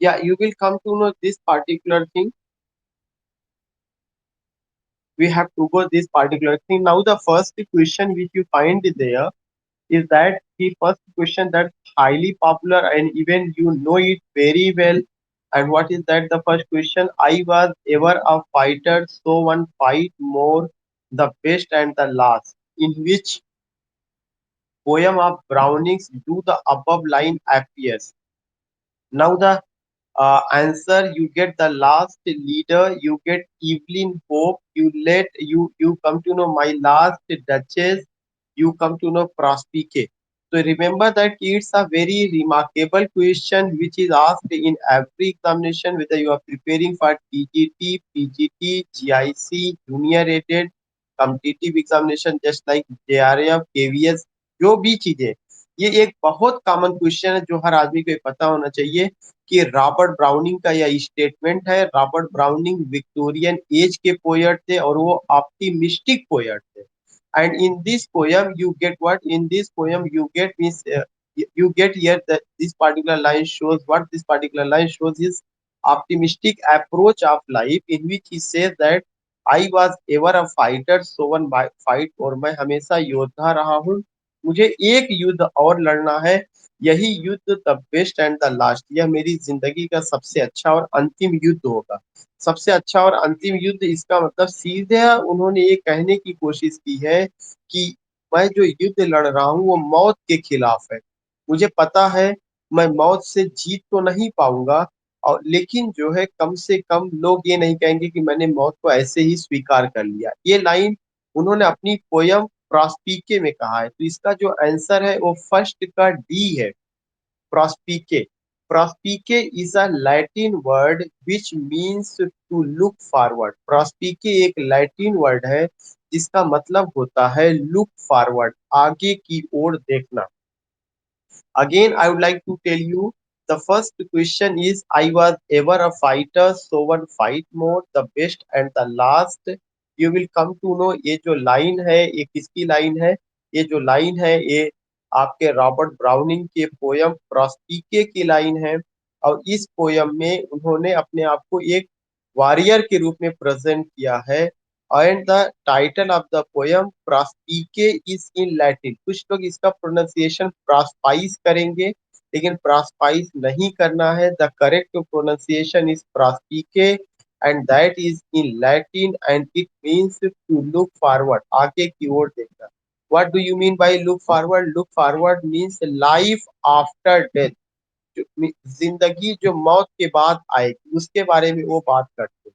Yeah, you will come to know this particular thing. We have to go this particular thing. Now the first question which you find there is that the first question that's highly popular and even you know it very well. And what is that? The first question: I was ever a fighter, so one fight more, the best and the last. In which poem of Browning's do the above line appears? Now the answer, you get the last leader, you get Evelyn Hope, you come to know my last Duchess, you come to know Prospike. So remember that it's a very remarkable question which is asked in every examination, whether you are preparing for TGT, PGT, GIC, junior rated, competitive examination just like JRF, KVS, जो भी चीजें, ये एक बहुत common question है जो हर आदमी को ये पता होना चाहिए कि रॉबर्ट ब्राउनिंग का यह स्टेटमेंट है। रॉबर्ट ब्राउनिंग विक्टोरियन एज के पोएट थे और वो ऑप्टिमिस्टिक पोएट थे। And in this poem you get what, in this poem you get means you get here that this particular line shows what, this particular line shows his optimistic approach of life, in which he says that I was ever a fighter so one by fight, और मैं हमेशा योद्धा रहा हूँ, मुझे एक युद्ध और लड़ना है, यही युद्ध the best and the last, यह मेरी जिंदगी का सबसे अच्छा और अंतिम युद्ध होगा। सबसे अच्छा और अंतिम युद्ध, इसका मतलब सीधे उन्होंने ये कहने की कोशिश की है कि मैं जो युद्ध लड़ रहा हूँ वो मौत के खिलाफ है। मुझे पता है मैं मौत से जीत तो नहीं पाऊंगा, और लेकिन जो है कम से कम लोग ये नहीं कहेंगे कि मैंने मौत को ऐसे ही स्वीकार कर लिया। ये लाइन उन्होंने अपनी पोयम प्रॉस्पिके में कहा है। तो इसका जो आंसर है वो फर्स्ट का डी है, Prospice. Prospice is a Latin word which means to look forward. Prospice एक लैटिन वर्ड है जिसका मतलब होता है लुक फॉरवर्ड, आगे की ओर देखना। Again, I would like to tell you the first question is I was ever a fighter, so one fight more, the best and the last. You will come to know ये जो line है ये किसकी line है? ये जो line है ये आपके रॉबर्ट ब्राउनिंग के पोयम प्रॉस्पिके की लाइन है। और इस पोयम में उन्होंने अपने आप को एक वॉरियर के रूप में प्रेजेंट किया है। And the title of the poem Prospice is in Latin. कुछ लोग इसका प्रोनाउंसिएशन प्रास्पाइस करेंगे, लेकिन प्रास्पाइस नहीं करना है। The correct pronunciation is Prospice and that is in Latin and it means to look forward, आगे की ओर देखना। What do you mean by look forward? Look forward means life after death, जिंदगी जो मौत के बाद आएगी उसके बारे में वो बात करते हैं।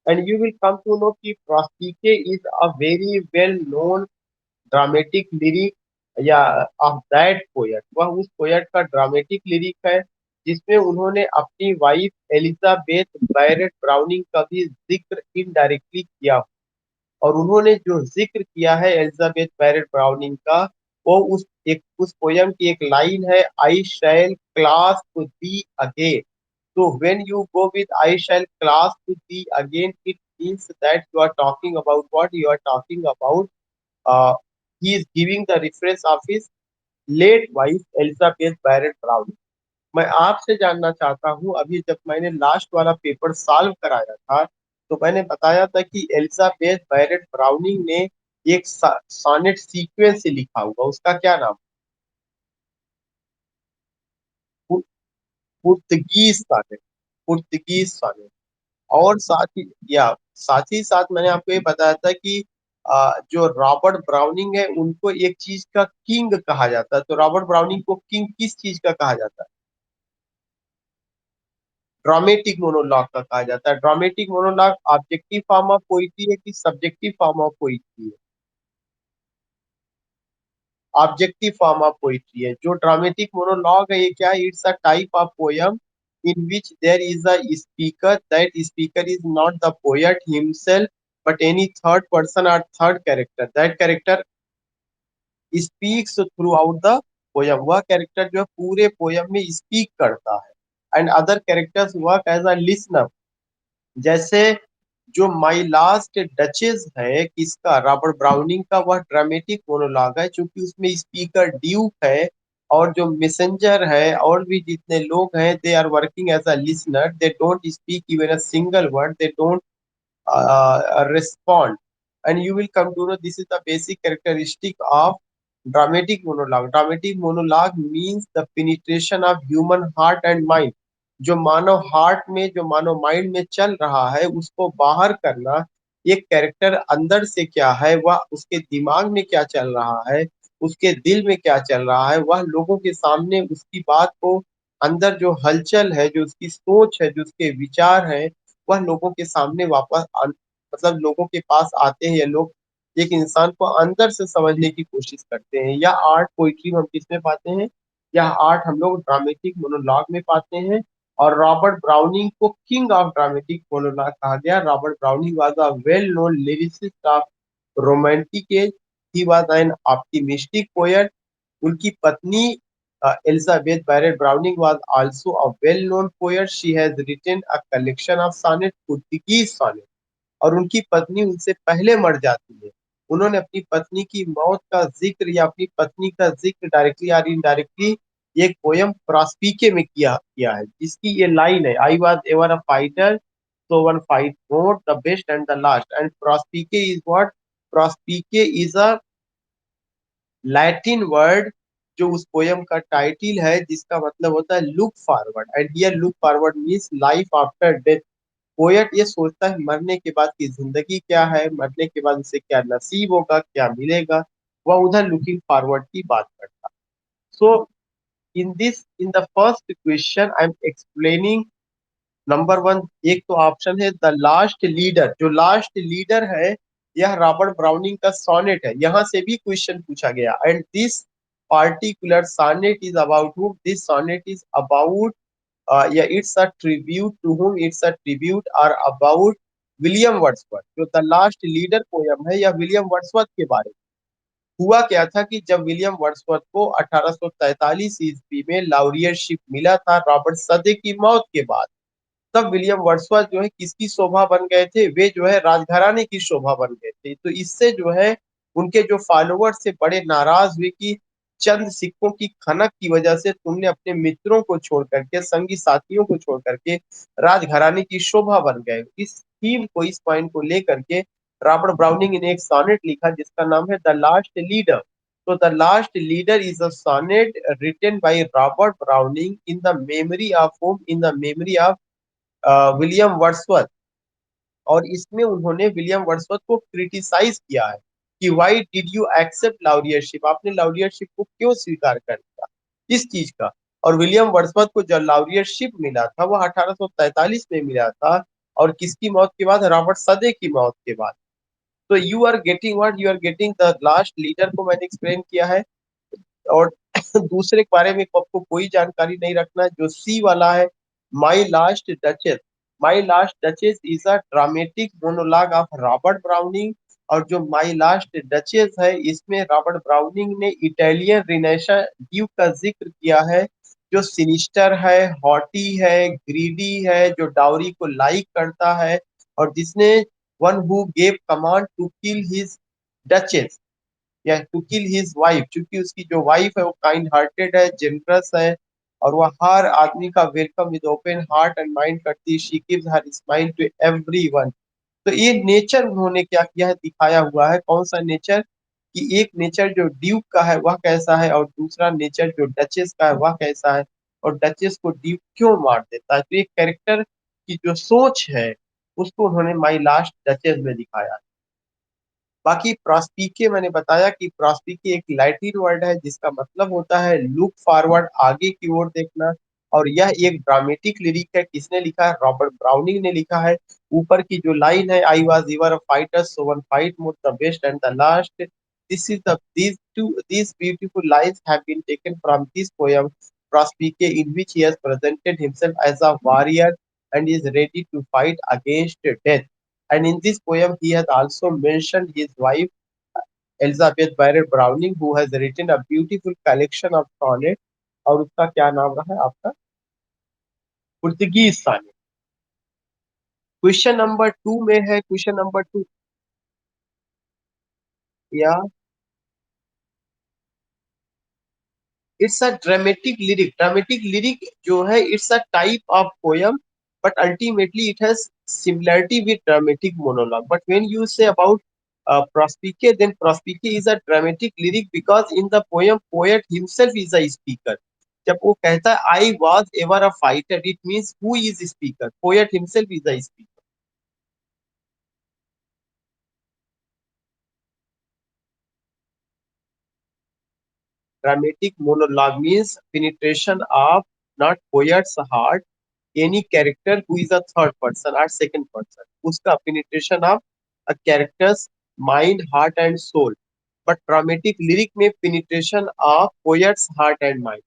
and you will come to know कि Prospike is a very well known dramatic lyric या of that poet, वह उस पोएट का ड्रामेटिक लिरिक है जिसमें उन्होंने अपनी वाइफ एलिजाबेथ बैरेट ब्राउनिंग का भी जिक्र इनडायरेक्टली किया। और उन्होंने जो जिक्र किया है एलिजाबेथ बैरेट ब्राउनिंग का, वो उस पोयम की एक लाइन है, I shall clasp thee again. so when you go with I shall clasp thee again, it means that you are talking about what? You are talking about uh, he is giving the reference of his late wife Elizabeth Barrett Browning। मैं आपसे जानना चाहता हूँ, अभी जब मैंने last वाला paper solve कराया था तो मैंने बताया था कि एलिजाबेथ बैरेट ब्राउनिंग ने एक सॉनेट सीक्वेंस से लिखा हुआ, उसका क्या नाम? पु- पुर्तगीज सॉनेट, पुर्तगीज सॉनेट। और साथ ही या साथ ही साथ मैंने आपको ये बताया था कि जो रॉबर्ट ब्राउनिंग है उनको एक चीज का किंग कहा जाता है। तो रॉबर्ट ब्राउनिंग को किंग किस चीज का कहा जाता है? ड्रामेटिक मोनोलॉग का कहा जाता है। Dramatic monologue objective form of poetry है कि सब्जेक्टिव फॉर्म ऑफ पोइट्री है? ऑब्जेक्टिव फॉर्म ऑफ पोइट्री है। जो ड्रामेटिक मोनोलॉग है ये क्या है? It's a type of poem in which there is a speaker, that speaker is not the poet himself but any third person or third character, that character speaks throughout the poem, वह character जो है पूरे poem में speak करता है। And other characters work as a listener. जैसे जो my last duchess है किसका? रॉबर्ट ब्राउनिंग का, वह ड्रामेटिक मोनोलॉग है क्योंकि उसमें स्पीकर ड्यूक है और जो मैसेंजर है और भी जितने लोग हैं, they are working as a listener, they don't speak even a single word, they don't respond. And you will come to know this is the basic characteristic of dramatic monologue. Dramatic monologue means the penetration of human heart and mind. जो मानव heart में, जो मानव mind में चल रहा है उसको बाहर करना। एक कैरेक्टर अंदर से क्या है, वह उसके दिमाग में क्या चल रहा है, उसके दिल में क्या चल रहा है, वह लोगों के सामने उसकी बात को, अंदर जो हलचल है, जो उसकी सोच है, जो उसके विचार है, वह लोगों के सामने वापस मतलब लोगों के पास आते हैं। या लोग एक इंसान को अंदर से समझने की कोशिश करते हैं। या आर्ट पोइट्री हम किसमें पाते हैं, यह आर्ट हम लोग ड्रामेटिक मोनोलॉग में पाते हैं। और रॉबर्ट ब्राउनिंग को किंग ऑफ ड्रामेटिक मोनोलॉग कहा गया। Robert Browning was a well known lyricist of romantic age. He was an optimistic poet. उनकी पत्नी Elizabeth Barrett Browning was also a well-known poet. She has written a collection of sonnet, Portuguese sonnet. और उनकी पत्नी उनसे पहले मर जाती है। उन्होंने अपनी पत्नी की मौत का जिक्र या अपनी पत्नी का जिक्र डायरेक्टली और इनडायरेक्टली एक पोयम प्रॉस्पिके में किया है, जिसकी ये लाइन है, I was ever a fighter, so one fight more, the best and the last. And Prospice is what? Prospice is a Latin word जो उस पोयम का टाइटिल है, जिसका मतलब होता है look forward. And here look forward means life after death. Poet ये सोचता है मरने के बाद की जिंदगी क्या है, मरने के बाद उसे क्या नसीब होगा, क्या मिलेगा। वह उधर लुकिंग फॉरवर्ड की बात करता। So in the first question I am explaining number one. एक तो ऑप्शन है द लास्ट लीडर। जो लास्ट लीडर है यह रॉबर्ट ब्राउनिंग का सोनेट है। यहाँ से भी क्वेश्चन पूछा गया। And this particular sonnet is about whom? This sonnet is about yeah, it's a tribute to whom? It's a tribute or about William Wordsworth. जो द लास्ट लीडर पोयम है यह विलियम वर्ड्सवर्थ के बारे में। हुआ क्या था कि जब विलियम वर्ड्सवर्थ को 1843 ईस्वी में लाउरियरशिप मिला था रॉबर्ट सदे की मौत के बाद, तब विलियम वर्ड्सवर्थ जो है किसकी शोभा बन गए थे? वे जो है राजघराने की शोभा बन गए थे। तो इससे जो है उनके जो फॉलोअर्स से बड़े नाराज हुए कि चंद सिक्कों की खनक की वजह से तुमने अपने मित्रों को छोड़ करके, संगी साथियों को छोड़ करके राजघराने की शोभा बन गए। इस थीम को, इस पॉइंट को लेकर के रॉबर्ट ब्राउनिंग ने एक सॉनेट लिखा जिसका नाम है द लास्ट लीडर। तो the last leader is a sonnet written by Robert Browning in the memory of home, in the memory of William Wordsworth. और इसमें उन्होंने विलियम वर्ड्सवर्थ को क्रिटिसाइज किया है कि व्हाई डिड यू एक्सेप्ट लाउरियरशिप, आपने लाउरियरशिप को क्यों स्वीकार कर लिया, इस चीज का। और विलियम वर्ड्सवर्थ को जब लाउरियरशिप मिला था वह 1843 में मिला था। और किसकी मौत के बाद? रॉबर्ट सदे की मौत के बाद। तो you are getting what? You are getting the last leader को मैंने एक्सप्लेन किया है। और दूसरे के बारे में आपको कोई जानकारी नहीं रखना। जो सी वाला है, my last duchess. My last duchess is a dramatic monologue of Robert browning. और जो माई लास्ट डचेस है इसमें रॉबर्ट ब्राउनिंग ने इटालियन रिनेशा ड्यूक का जिक्र किया है, जो सिनिस्टर है, हॉटी है, ग्रीडी है, जो डाउरी को लाइक करता है, और जिसने one who gave command to kill his duchess या टू किल हिज वाइफ। क्योंकि उसकी जो वाइफ है वो काइंड हार्टेड है, जेनरस है, और वह हर आदमी का welcome with open heart and mind करती है। She gives her smile to everyone. तो ये नेचर उन्होंने क्या किया है, दिखाया हुआ है। कौन सा नेचर? कि एक नेचर जो ड्यूक का है वह कैसा है, और दूसरा नेचर जो डचेस का है वह कैसा है, और डचेस को ड्यूक क्यों मार देता है। तो एक कैरेक्टर की जो सोच है उसको उन्होंने माई लास्ट डचेस में दिखाया। बाकी प्रॉस्पिके मैंने बताया कि प्रॉस्पिके एक लैटिन वर्ड है जिसका मतलब होता है लुक फॉरवर्ड, आगे की ओर देखना। और यह एक ड्रामेटिक लिरिक है। किसने लिखा है? रॉबर्ट ब्राउनिंग ने लिखा है। ऊपर की जो लाइन है, आई was ever a fighter so one fight more, the best and the last, this is the these beautiful lines have been taken from this poem Prospike, in which he has presented himself as a warrior and is ready to fight against death. And in this poem, he has also mentioned his wife Elizabeth Barrett Browning, who has written a beautiful collection of sonnets. और उसका क्या नाम रहा है आपका? Portuguese sonnet. Question number two में है, question number two या इट्स अ ड्रामेटिक लिरिक जो है it's a type of poem, but ultimately it has similarity with dramatic monologue. But when you say about Prospike, then Prospike is a dramatic lyric because in the poem poet himself is a speaker. जब वो कहता है I was ever a fighter, it means who is speaker? Poet himself is a speaker. Dramatic monologue means penetration of not poet's heart, any character who is a third person or second person, उसका penetration of a character's mind, heart and soul. But dramatic lyric में penetration of poet's heart and mind.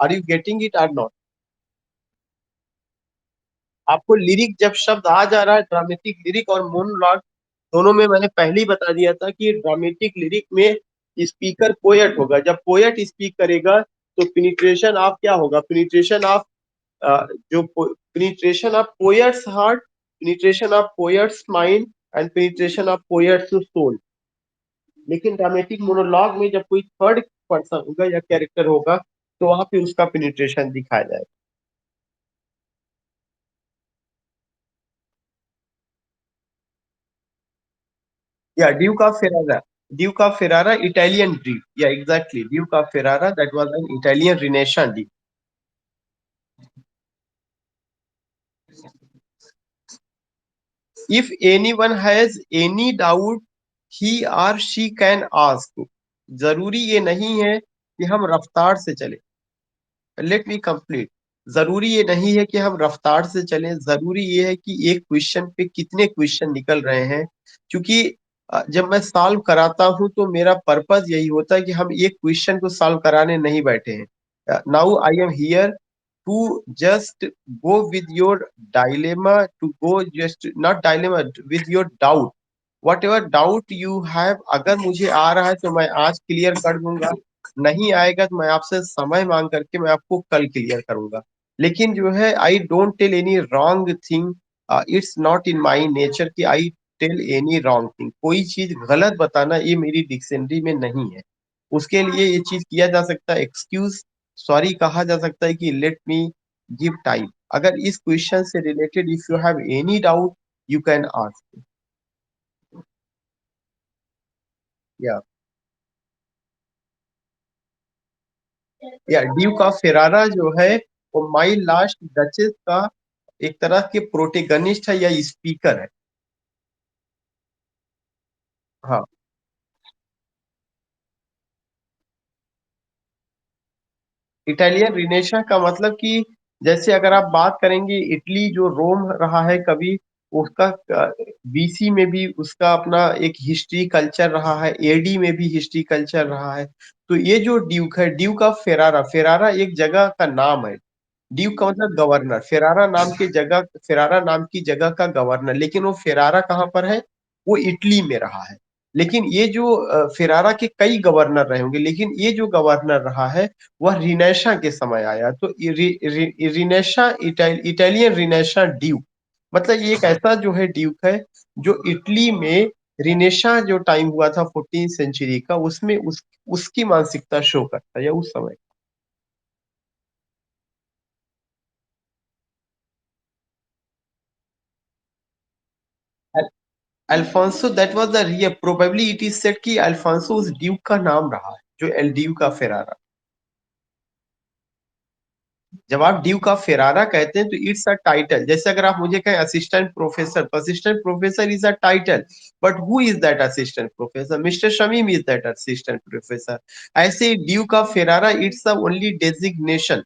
Are you getting it or not? आपको lyric जब शब्द आ जा रहा है, dramatic lyric और monologue दोनों में मैंने पहले ही बता दिया था कि ड्रामेटिक लिरिक में स्पीकर पोएट होगा। जब पोएट स्पीक करेगा तो पिनिट्रेशन ऑफ क्या होगा? पिनिट्रेशन ऑफ जो penetration of poet's heart, penetration of poet's mind and penetration of poet's soul. लेकिन ड्रामेटिक मोनोलॉग में जब कोई थर्ड पर्सन होगा या कैरेक्टर होगा तो वहां पे उसका पेनिट्रेशन दिखाया जाएगा। या duke of Ferrara Italian dream, या exactly duke of Ferrara that was an Italian renaissance dream. If anyone has any doubt he or she can ask. जरूरी ये नहीं है कि हम रफ्तार से चले। Let me complete. जरूरी ये नहीं है कि हम रफ्तार से चलें, जरूरी ये है कि एक क्वेश्चन पे कितने क्वेश्चन निकल रहे हैं। क्योंकि जब मैं सॉल्व कराता हूं तो मेरा पर्पस यही होता है कि हम एक क्वेश्चन को सॉल्व कराने नहीं बैठे हैं। Now I am here to just go with your dilemma, to go just not dilemma, with your doubt. Whatever doubt you have, अगर मुझे आ रहा है तो मैं आज क्लियर कर दूंगा, नहीं आएगा तो मैं आपसे समय मांग करके मैं आपको कल क्लियर करूंगा। लेकिन जो है I don't tell any wrong thing. It's not in my nature कि I tell any wrong thing. कोई चीज गलत बताना ये मेरी डिक्शनरी में नहीं है। उसके लिए ये चीज किया जा सकता है, एक्सक्यूज सॉरी कहा जा सकता है कि लेट मी गिव टाइम। अगर इस क्वेश्चन से related if you have any doubt you can ask. या ड्यूक ऑफ फेरारा जो है वो माई लास्ट डचेस का एक तरह के प्रोटेगनिस्ट है या स्पीकर है। हाँ, इटालियन रिनेशा का मतलब कि जैसे अगर आप बात करेंगे इटली जो रोम रहा है कभी, उसका बीसी में भी उसका अपना एक हिस्ट्री कल्चर रहा है, एडी में भी हिस्ट्री कल्चर रहा है। तो ये जो ड्यूक है, ड्यूक ऑफ फेरारा, फेरारा एक जगह का नाम है। ड्यूक का मतलब गवर्नर, फेरारा नाम की जगह का गवर्नर। लेकिन वो फेरारा कहाँ पर है? वो इटली में रहा है। लेकिन ये जो फेरारा के कई गवर्नर रहे होंगे, लेकिन ये जो गवर्नर रहा है वह रिनेशा के समय आया। तो रिनेशा इटालियन रिनेशा ड्यूक, मतलब ये एक ऐसा जो है ड्यूक है जो इटली में रिनेशा जो टाइम हुआ था 14th सेंचुरी का, उसमें उसकी मानसिकता शो करता है या उस समय। Alfonso that was the real, probably it is said कि अल्फांसो उस ड्यूक का नाम रहा है जो एल ड्यूक का फेरारा। जब आप ड्यूक ऑफ फेरारा कहते हैं तो इट्स अ टाइटल। जैसे अगर आप मुझे कहें असिस्टेंट प्रोफेसर, तो assistant professor is a title, but who is that assistant professor? Mister Shamim is that assistant professor. ऐसे duke of Ferrara it's a only designation,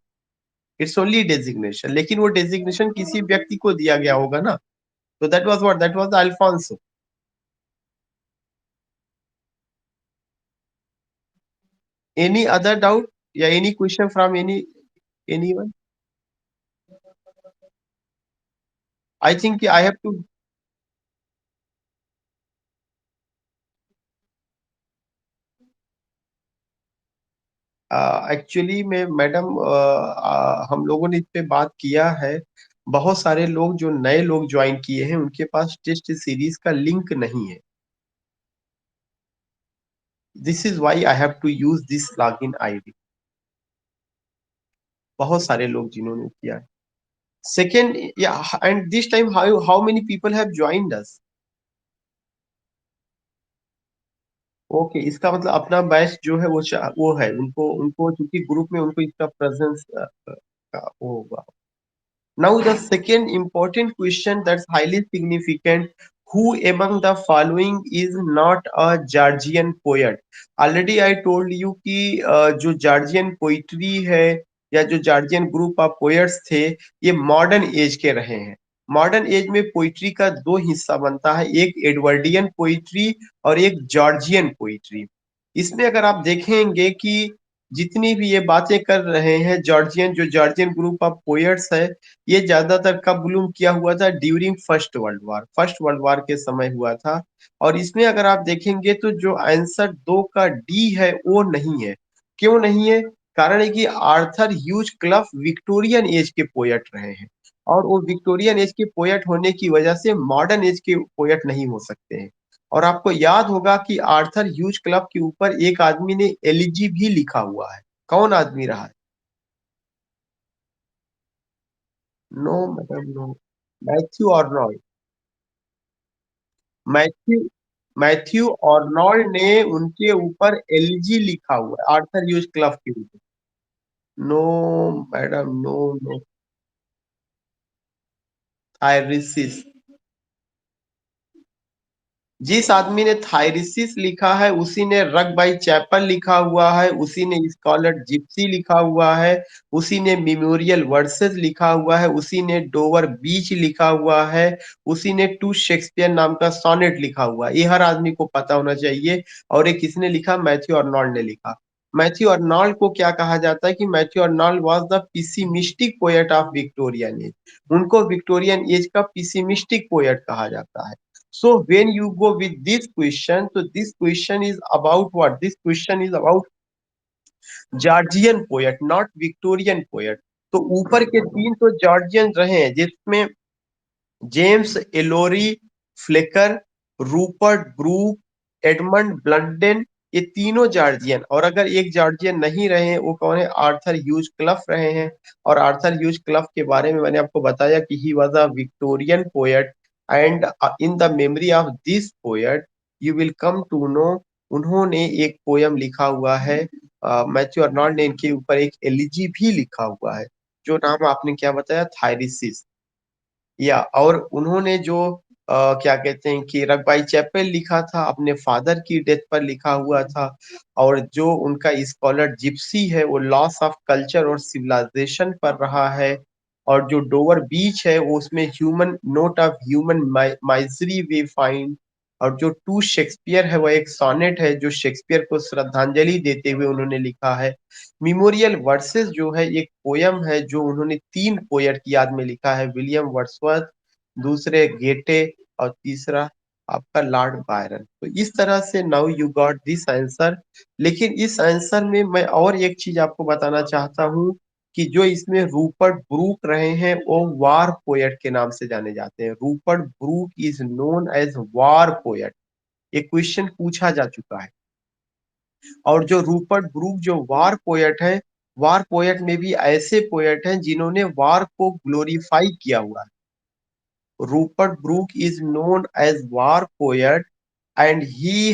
it's only designation. लेकिन वो designation किसी व्यक्ति को दिया गया होगा ना। तो that was what, that was Alfonso. Any other doubt या any question from anyone? I think I have to actually में मैडम, हम लोगों ने इस पे बात किया है। बहुत सारे लोग जो नए लोग ज्वाइन किए हैं उनके पास टेस्ट सीरीज का लिंक नहीं है। This is why I have to use this login ID. बहुत सारे लोग जिन्होंने किया है। सेकेंड, या and this time how how many people have joined us? Okay, इसका मतलब अपना बैच जो है वो है, उनको उनको चूंकि ग्रुप में उनको इसका प्रेजेंस का वो होगा। Now, the second important question that's highly significant: who among the following is not a Georgian poet? Already I told you कि जो जॉर्जियन पोइट्री है या जो जॉर्जियन ग्रुप ऑफ पोएट्स थे, ये मॉडर्न एज के रहे हैं। मॉडर्न एज में पोइट्री का दो हिस्सा बनता है, एक एडवर्डियन पोइट्री और एक जॉर्जियन पोइट्री। इसमें अगर आप देखेंगे कि जितनी भी ये बातें कर रहे हैं जॉर्जियन, जो जॉर्जियन ग्रुप ऑफ पोएट्स है, ये ज्यादातर कब ब्लूम किया हुआ था? ड्यूरिंग फर्स्ट वर्ल्ड वॉर के समय हुआ था। और इसमें अगर आप देखेंगे तो जो आंसर दो का डी है वो नहीं है। क्यों नहीं है? कारण है कि आर्थर ह्यूज क्लफ विक्टोरियन एज के पोएट रहे हैं, और वो विक्टोरियन एज के पोएट होने की वजह से मॉडर्न एज के पोएट नहीं हो सकते हैं। और आपको याद होगा कि आर्थर ह्यूज क्लब के ऊपर एक आदमी ने एलिजी भी लिखा हुआ है। कौन आदमी रहा है? No madam, no. Matthew Arnold. Matthew Matthew Arnold ने उनके ऊपर एलजी लिखा हुआ है, आर्थर ह्यूज क्लब के ऊपर। No madam, no no. Thyrsis. जिस आदमी ने थायरिसिस लिखा है उसी ने रग बाई चैपल लिखा हुआ है, उसी ने स्कॉलर जिप्सी लिखा हुआ है, उसी ने मेमोरियल वर्सेस लिखा हुआ है, उसी ने डोवर बीच लिखा हुआ है, उसी ने टू शेक्सपियर नाम का सोनेट लिखा हुआ है। ये हर आदमी को पता होना चाहिए। और ये किसने लिखा? मैथ्यू आर्नोल्ड ने लिखा। मैथ्यू आर्नोल्ड को क्या कहा जाता है कि Matthew Arnold was the pessimistic poet of Victorian age. उनको विक्टोरियन एज का पिसिमिस्टिक पोएट कहा जाता है। So when you go with this question, so this question is about what? This question is about Georgian poet, not Victorian poet. तो ऊपर के तीन तो जॉर्जियन रहे हैं, जिसमें James Elroy, Flecker, Rupert Brooke, Edmund Blunden, ये तीनों जॉर्जियन। और अगर एक जॉर्जियन नहीं रहे हैं, वो कौन है? आर्थर ह्यूज क्लफ रहे हैं। और आर्थर ह्यूज क्लफ के बारे में मैंने आपको बताया कि he was a Victorian poet. And in the memory of this poet you will come to know, उन्होंने एक पोयम लिखा हुआ है। मैथ्यू अर्नोल्ड ने इनके ऊपर एक एलिजी भी लिखा हुआ है, जो नाम आपने क्या बताया? थायरिसिस। या और उन्होंने जो क्या कहते हैं कि रगबाई चैपेल लिखा था, अपने फादर की डेथ पर लिखा हुआ था। और जो उनका स्कॉलर जिप्सी है, वो लॉस ऑफ कल्चर और सिविलाइजेशन पर रहा है। और जो डोवर बीच है, वो उसमें human note of human misery way find. और जो टू शेक्सपियर है, वो एक सोनेट है जो शेक्सपियर को श्रद्धांजलि देते हुए उन्होंने लिखा है। मेमोरियल वर्सेस जो है एक पोयम है जो उन्होंने तीन पोएट की याद में लिखा है, विलियम वर्ड्सवर्थ, दूसरे गेटे, और तीसरा आपका लॉर्ड बायरन। तो इस तरह से now you got this answer. लेकिन इस आंसर में मैं और एक चीज आपको बताना चाहता हूँ कि जो इसमें रूपर्ट ब्रूक रहे हैं, वो वार पोएट के नाम से जाने जाते हैं। Rupert Brooke is known as war poet. ये क्वेश्चन पूछा जा चुका है। और जो रूपर्ट ब्रूक जो वार पोएट है, वार पोएट में भी ऐसे पोएट हैं जिन्होंने वार को ग्लोरीफाई किया हुआ है। Rupert Brooke is known as war poet, and he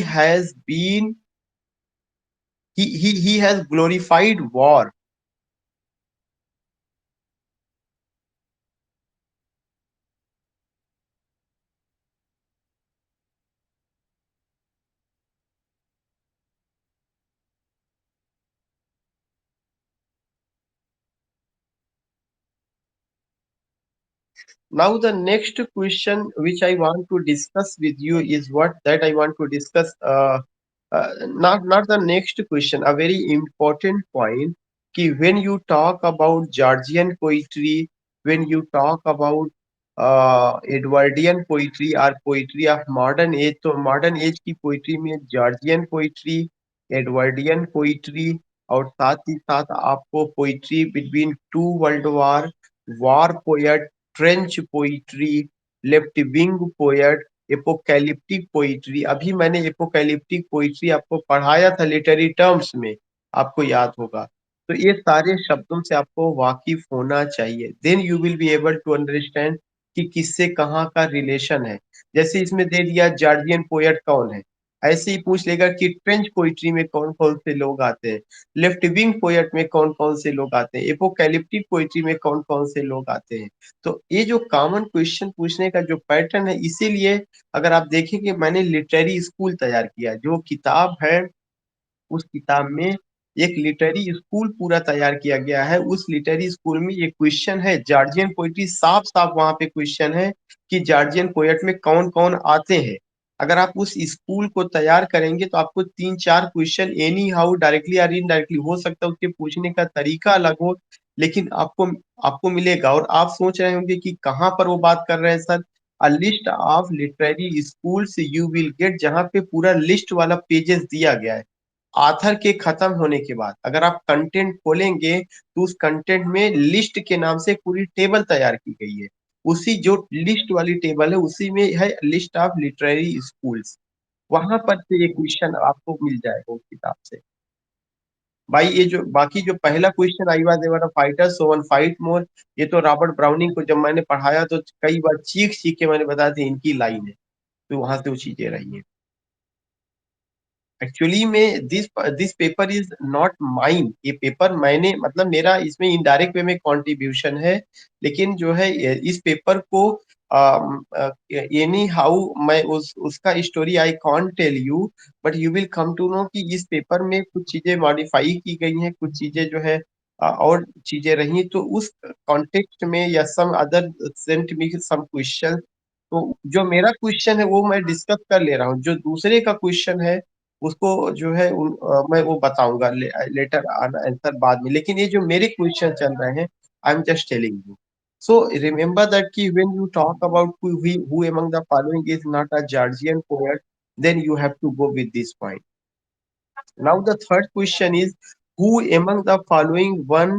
has glorified war. Now the next question which I want to discuss with you is what that I want to discuss. Not the next question, a very important point. Ki when you talk about Georgian poetry, when you talk about Edwardian poetry or poetry of modern age, तो modern age की poetry में Georgian poetry, Edwardian poetry, और साथ ही साथ आपको poetry between two world war, war poet, trench poetry, left wing poet, apocalyptic poetry, अभी मैंने apocalyptic poetry आपको पढ़ाया था लिटरेरी टर्म्स में, आपको याद होगा। तो ये सारे शब्दों से आपको वाकिफ होना चाहिए, then you will be able to understand कि किससे कहाँ का रिलेशन है। जैसे इसमें दे दिया जॉर्जियन पोएट कौन है, ऐसे ही पूछ लेगा कि ट्रेंच पोइट्री में कौन कौन से लोग आते हैं, लेफ्ट विंग पोएट में कौन कौन से लोग आते हैं, एपोकैलिप्टिक पोइट्री में कौन कौन से लोग आते हैं। तो ये जो कॉमन क्वेश्चन पूछने का जो पैटर्न है, इसीलिए अगर आप देखेंगे मैंने लिटरेरी स्कूल तैयार किया, जो किताब है उस किताब में एक लिटरेरी स्कूल पूरा तैयार किया गया है। उस लिटरेरी स्कूल में ये क्वेश्चन है जॉर्जियन पोइट्री, साफ साफ वहां पे क्वेश्चन है कि जॉर्जियन पोएट में कौन कौन आते हैं। अगर आप उस स्कूल को तैयार करेंगे तो आपको तीन चार क्वेश्चन एनी हाउ डायरेक्टली या इनडायरेक्टली, हो सकता है उसके पूछने का तरीका अलग हो, लेकिन आपको आपको मिलेगा। और आप सोच रहे होंगे कि कहाँ पर वो बात कर रहे हैं sir, a list of literary schools you will get, जहाँ पे पूरा लिस्ट वाला पेजेस दिया गया है। आथर के खत्म होने के बाद अगर आप कंटेंट खोलेंगे तो उस कंटेंट में लिस्ट के नाम से पूरी टेबल तैयार की गई है। उसी जो लिस्ट वाली टेबल है उसी में है लिस्ट ऑफ लिटरेरी स्कूल्स, वहां पर से ये क्वेश्चन आपको मिल जाएगा उस किताब से। भाई ये जो बाकी जो पहला question, I was ever a fighter so one fight more, ये तो रॉबर्ट ब्राउनिंग को जब मैंने पढ़ाया तो कई बार चीख चीख के मैंने बताया था इनकी लाइन है, तो वहां से वो चीजें रही हैं। एक्चुअली में this paper is not mine, ये पेपर मैंने मतलब मेरा इसमें इनडायरेक्ट वे में कंट्रीब्यूशन है, लेकिन जो है इस पेपर को एनी हाउ मैं उस उसका story I can't tell you, but you will come to know कि इस पेपर में कुछ चीजें मॉडिफाई की गई हैं, कुछ चीजें जो है और चीजें रही, तो उस कॉन्टेक्स्ट में या some other sent me some question. तो जो मेरा क्वेश्चन है वो मैं डिस्कस कर ले रहा हूँ, जो दूसरे का क्वेश्चन है उसको जो है मैं वो बताऊंगा लेटर आंसर बाद में, लेकिन ये जो मेरे क्वेश्चन चल रहे हैं I am just telling you. So remember that कि when you talk about who among the following is not a Georgian poet, then you have to go with this point. Now the third question is, who among the following won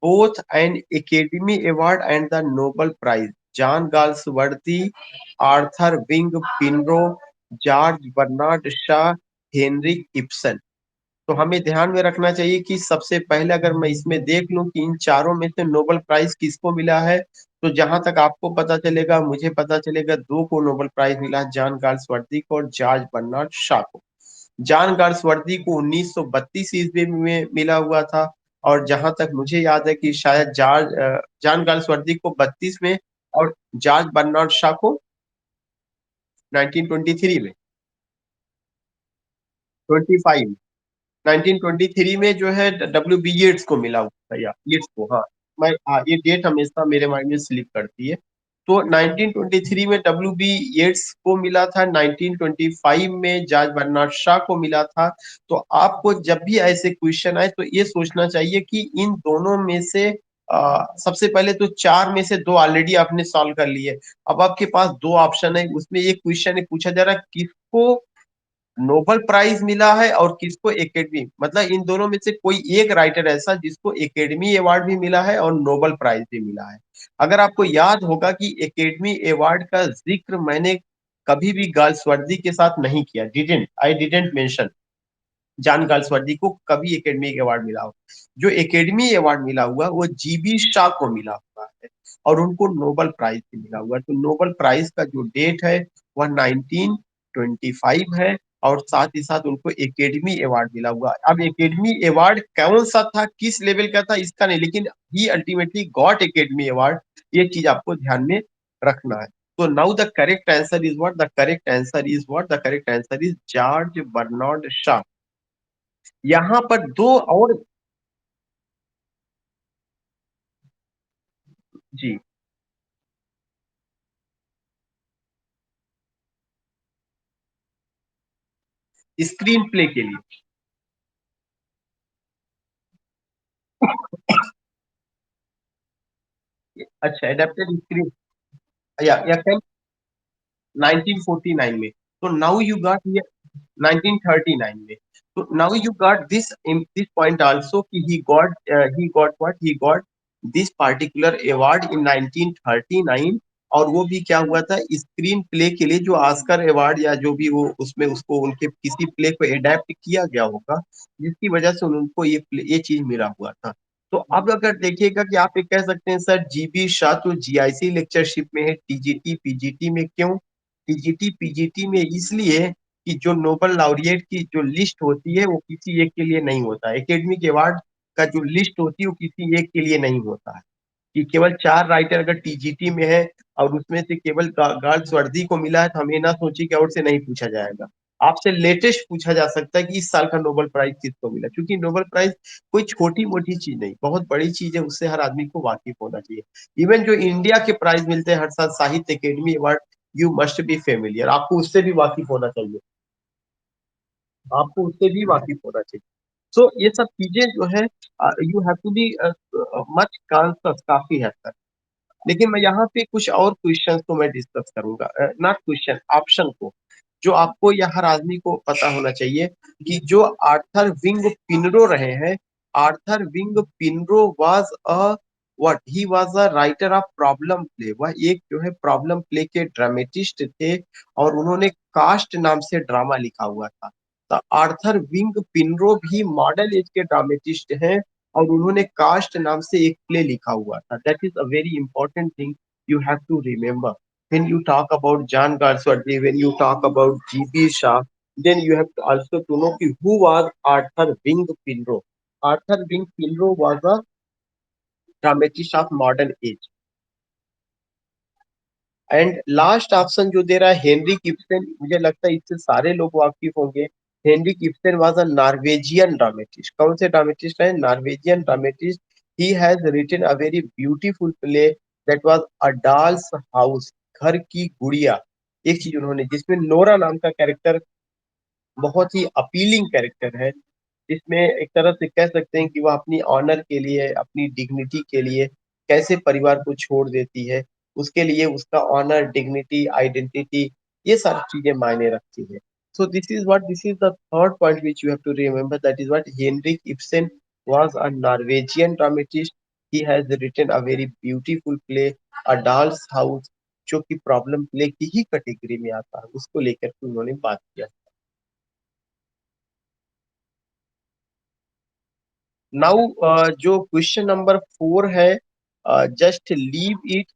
both an Academy Award and the Nobel Prize? John Galsworthy, Arthur Wing Pinro, George Bernard Shaw, Henrik Ibsen. तो हमें ध्यान में रखना चाहिए कि सबसे पहले अगर मैं इसमें देख लूं कि इन चारों में से नोबेल प्राइज किसको मिला है, तो जहां तक आपको पता चलेगा मुझे पता चलेगा दो को नोबेल प्राइज मिला, जॉन गाल्सवर्दी को और जॉर्ज बर्नार्ड शा को। जॉन गाल्सवर्दी को 1932 ईस्वी में मिला हुआ था, और जहां तक मुझे याद है कि शायद जॉन गाल्सवर्दी को 32 में और जॉर्ज बर्नार्ड शा को 1923 में, 25, 1923 में जो है डब्ल्यू बी येट्स को मिला हुआ था, या येट्स को, हाँ। मैं हाँ, ये डेट हमेशा मेरे माइंड में स्लिप करती है। तो 1923 में डब्ल्यू बी येट्स को मिला था, 1925 में जॉर्ज बर्नार्ड शा को मिला था। तो आपको जब भी ऐसे क्वेश्चन आए तो ये सोचना चाहिए कि इन दोनों में से सबसे पहले तो चार में से दो ऑलरेडी आपने सॉल्व कर लिए। अब आपके पास दो ऑप्शन है, उसमें एक क्वेश्चन पूछा जा रहा है किसको नोबेल प्राइज मिला है और किसको एकेडमी, मतलब इन दोनों में से कोई एक राइटर ऐसा जिसको एकेडमी अवार्ड भी मिला है और नोबेल प्राइज भी मिला है। अगर आपको याद होगा कि एकेडमी अवार्ड का जिक्र मैंने कभी भी गाल्सवर्दी के साथ नहीं किया, didn't I didn't mention John Galsworthy को कभी एकेडमी अवार्ड मिला हो। जो एकेडमी अवार्ड मिला हुआ वो जीबी शाह को मिला हुआ है, और उनको नोबेल प्राइज भी मिला हुआ है। तो नोबेल प्राइज का जो डेट है वह 1925 है, और साथ ही साथ उनको एकेडमी अवार्ड मिला हुआ है। अब एकेडमी अवार्ड कौन सा था, किस लेवल का था, इसका नहीं, लेकिन he ultimately got academy award, ये चीज आपको ध्यान में रखना है। तो now the correct answer is what, the correct answer is what, the correct answer is George Bernard Shaw. यहाँ पर दो और, जी, स्क्रीन प्ले के लिए। अच्छा, एडेप्टेड स्क्रीन, या कैन 1949 में। तो नाउ यू गॉट, 1939 में। तो now you got this in this point also कि he got what, he got this particular award in 1939, और वो भी क्या हुआ था, स्क्रीन प्ले के लिए जो ऑस्कर अवार्ड या जो भी वो उसमें उसको उनके किसी प्ले को एडेप्ट किया गया होगा, जिसकी वजह से उनको ये चीज मिला हुआ था। तो अब अगर देखिएगा कि आप ये कह सकते हैं सर जीबी शाह तो जीआईसी लेक्चरशिप में है, टीजीटी पीजीटी में क्यों? टीजीटी पीजीटी में इसलिए कि जो नोबेल लॉरिएट की जो लिस्ट होती है वो किसी एक के लिए नहीं होता, एकेडमिक अवार्ड का जो लिस्ट होती है वो किसी एक के लिए नहीं होता है, कि केवल 4 राइटर अगर टीजीटी में है और उसमें से केवल गर्ल्स वर्दी को मिला है तो हमें ना सोचिए कि और से नहीं पूछा जाएगा। आपसे लेटेस्ट पूछा जा सकता है कि इस साल का नोबेल प्राइज किसको मिला, क्योंकि नोबेल प्राइज कोई छोटी मोटी चीज नहीं, बहुत बड़ी चीज है, उससे हर आदमी को वाकिफ होना चाहिए। इवन जो इंडिया के प्राइज मिलते हैं हर साल, साहित्य academy award, you must be familiar, आपको उससे भी वाकिफ होना चाहिए, आपको उससे भी वाकिफ होना चाहिए। सो ये सब चीजें जो है, you have to be much conscious काफी हद तक। लेकिन मैं यहाँ पे कुछ और क्वेश्चन को मैं डिस्कस करूंगा, नॉट क्वेश्चन, ऑप्शन को, जो आपको या हर आदमी को पता होना चाहिए, कि जो आर्थर विंग पिनरो रहे हैं, Arthur wing पिनरो was a what, he was a writer of problem play, वह एक जो है प्रॉब्लम प्ले के ड्रामेटिस्ट थे, और उन्होंने कास्ट नाम से ड्रामा लिखा हुआ था। तो आर्थर विंग पिनरो भी मॉडल एज के ड्रामेटिस्ट हैं, और उन्होंने कास्ट नाम से एक प्ले लिखा हुआ था। That is a very important thing you have to remember when you talk about John Galsworthy, when you talk about GB Shah, then you have to also to know ki who was Arthur Wing Pinro. Arthur Wing Pinro was a dramatist of modern age. And last option जो दे रहा है Henry किप्सन, मुझे लगता है इससे सारे लोग वाकिफ होंगे। Henry Ibsen was a Norwegian dramatist, कौन से ड्रामेटिस्ट है? Norwegian dramatist. He has written a very beautiful play that was a doll's house, घर की गुड़िया। एक चीज उन्होंने, जिसमें नोरा नाम का कैरेक्टर बहुत ही अपीलिंग कैरेक्टर है, जिसमें एक तरह से कह सकते हैं कि वह अपनी ऑनर के लिए, अपनी डिग्निटी के लिए कैसे परिवार को छोड़ देती है, उसके लिए उसका ऑनर, डिग्निटी, आइडेंटिटी, ये सारी चीजें मायने रखती है। So this is the third point which you have to remember, that is what Henrik Ibsen was a Norwegian dramatist. He has written a very beautiful play, a doll's house, जो कि problem play की ही category में आता है, उसको लेकर के उन्होंने बात किया। नाउ जो क्वेश्चन नंबर 4 है, जस्ट लीव इट।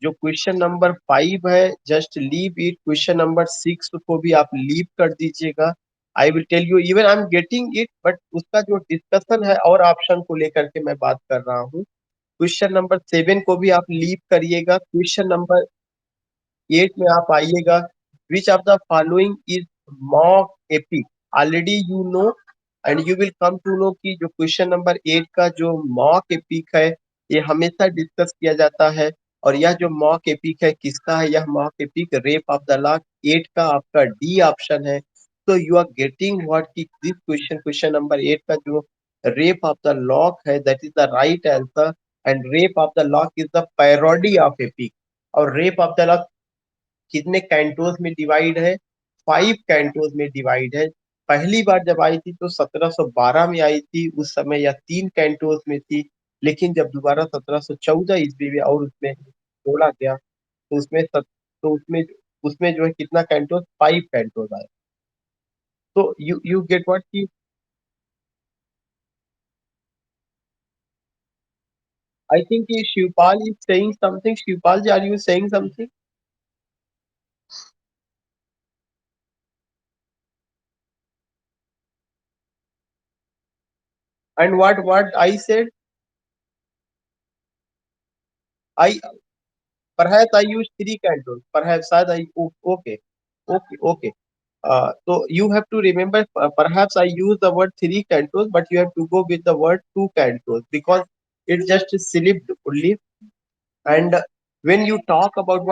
जो क्वेश्चन नंबर 5 है, just leave it. Question number 6 को भी आप लीव कर दीजिएगा। I will tell you, even I am getting it, but उसका जो डिस्कशन है और ऑप्शन को लेकर के मैं बात कर रहा हूँ। क्वेश्चन नंबर 7 को भी आप लीव करिएगा। क्वेश्चन नंबर 8 में आप आइएगा। Which of the following is mock epic? Already you know and you will come to know कि जो क्वेश्चन नंबर 8 का जो मॉक एपिक है, ये हमेशा डिस्कस किया जाता है। और यह जो मॉक एपिक है किसका है? यह mock epic rape of the lock 8 का आपका डी ऑप्शन है। तो यू आर गेटिंग व्हाट की दिस क्वेश्चन, क्वेश्चन नंबर 8 का जो रेप ऑफ द लॉक है, that is the right answer. And rape of the lock is the parody of epic. और rape of the lock कितने Cantos में divide है? 5 Cantos में divide है। पहली बार जब आई थी तो 1712 में आई थी, उस समय यह 3 कैंटोस में थी। लेकिन जब दोबारा 1714 ईस्वी में और उसमें जोड़ा गया तो उसमें उसमें जो है कितना कैंटोस? 5 कैंटोस आए। तो यू गेट व्हाट की, I think Shivpal is saying something. Shivpal ji, are you saying something? And what I said, I perhaps I use 3 cantos. Perhaps I okay, okay. So you have to remember, perhaps I use the word 3 cantos, but you have to go with the word 2 cantos because it just slipped only. And when you talk about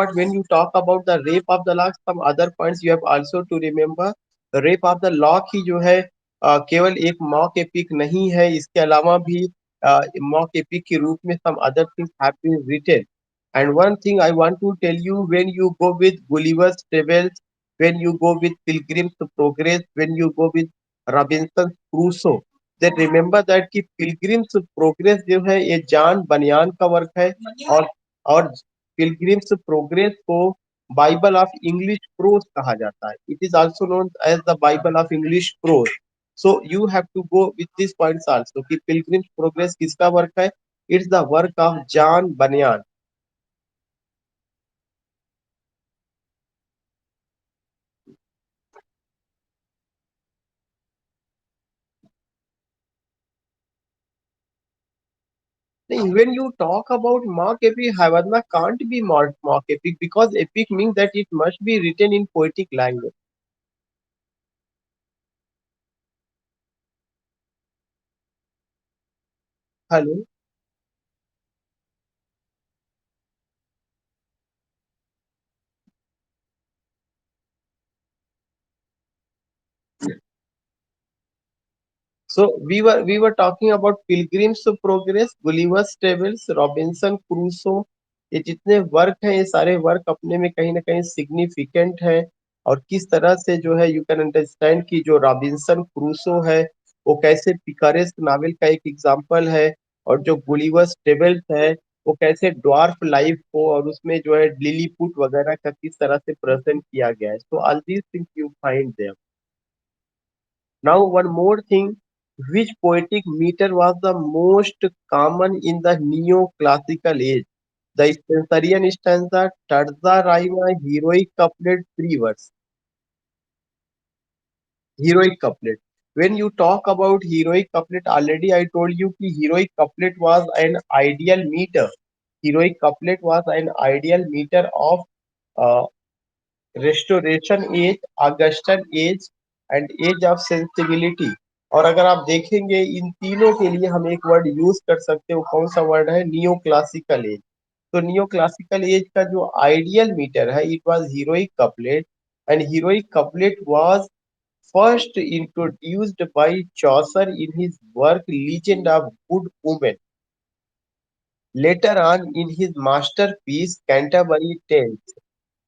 the rape of the lock, some other points you have also to remember. Rape of the lock ही जो है केवल एक mock epic नहीं है, इसके अलावा भी मॉक एपिक के रूप में some other things have been written. And one thing I want to tell you, when you go with Gulliver's Travels, when you go with Pilgrim's Progress, when you go with Robinson's Crusoe, then remember that कि Pilgrim's Progress जो है ये John बनियान का work है, और और Pilgrim's Progress को बाइबल ऑफ इंग्लिश प्रोज कहा जाता है. It is also known as the Bible of English prose. So you have to go with this points also कि पिलग्रिम्स प्रोग्रेस किसका वर्क है. It's the work of John Bunyan. When you talk about mock epic, Havanna can't be mock epic because epic means that it must be written in poetic language. Hello. So we were talking about Pilgrim's Progress, Gulliver's Travels, Robinson Crusoe. ये जितने work हैं ये सारे work अपने में कहीं ना कहीं सिग्निफिकेंट है. और किस तरह से जो है यू कैन अंडरस्टैंड कि जो रॉबिन्सन क्रूसो है वो कैसे पिकारेस्क नावल का एक एग्जाम्पल है. और जो गुलिवर्स ट्रेवल्स है वो कैसे ड्वार्फ लाइफ को और उसमें जो है लिलीपुट वगैरह का किस तरह से प्रेजेंट किया गया है. So all these things you find there. Now, one more thing, which poetic meter was the most common in the neoclassical age? The Spenserian stanza, terza rima, heroic couplet, three verse. Heroic couplet. When you talk about heroic couplet, already I told you that heroic couplet was an ideal meter. Heroic couplet was an ideal meter of uh, restoration age, Augustan age and age of sensibility. और अगर आप देखेंगे इन तीनों के लिए हम एक word use कर सकते हो. कौन सा वर्ड है? Neo classical as. तो नियो क्लासिकल एज का जो आइडियल मीटर है it was heroic couplet. And heroic couplet was first introduced by Chaucer in his work legend of good women. Later on in his masterpiece Canterbury Tales.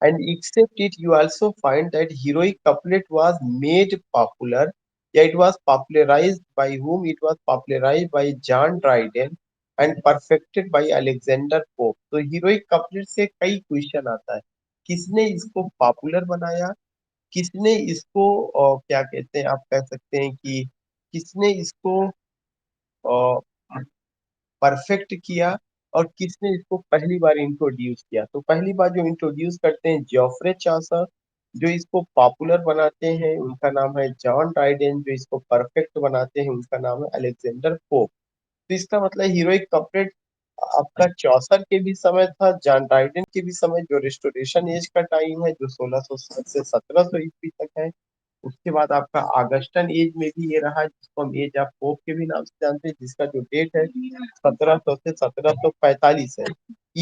And except it, you also find that heroic couplet was made popular. Yeah, it was popularized by whom? It was popularized by John Dryden and perfected by Alexander Pope. तो heroic couplet से कई question आता है. किसने इसको popular बनाया? किसने इसको क्या कहते हैं, आप कह सकते हैं कि किसने इसको परफेक्ट किया और किसने इसको पहली बार इंट्रोड्यूस किया. तो पहली बार जो इंट्रोड्यूस करते हैं जॉफ्रे चासा. जो इसको पॉपुलर बनाते हैं उनका नाम है जॉन ड्राइडेन. जो इसको परफेक्ट बनाते हैं उनका नाम है अलेक्जेंडर पोप. तो इसका मतलब हीरोइक कपलेट आपका चौसर के भी समय था, जॉन ड्राइडेन के भी समय, जो रिस्टोरेशन एज का टाइम है जो 1600 से 1700 ईस्वी तक है. उसके बाद आपका ऑगस्टन एज में भी ये रहा जिसको हम एज ऑफ पोप के भी नाम से जानते हैं, जिसका जो डेट है 1700 से 1745 है.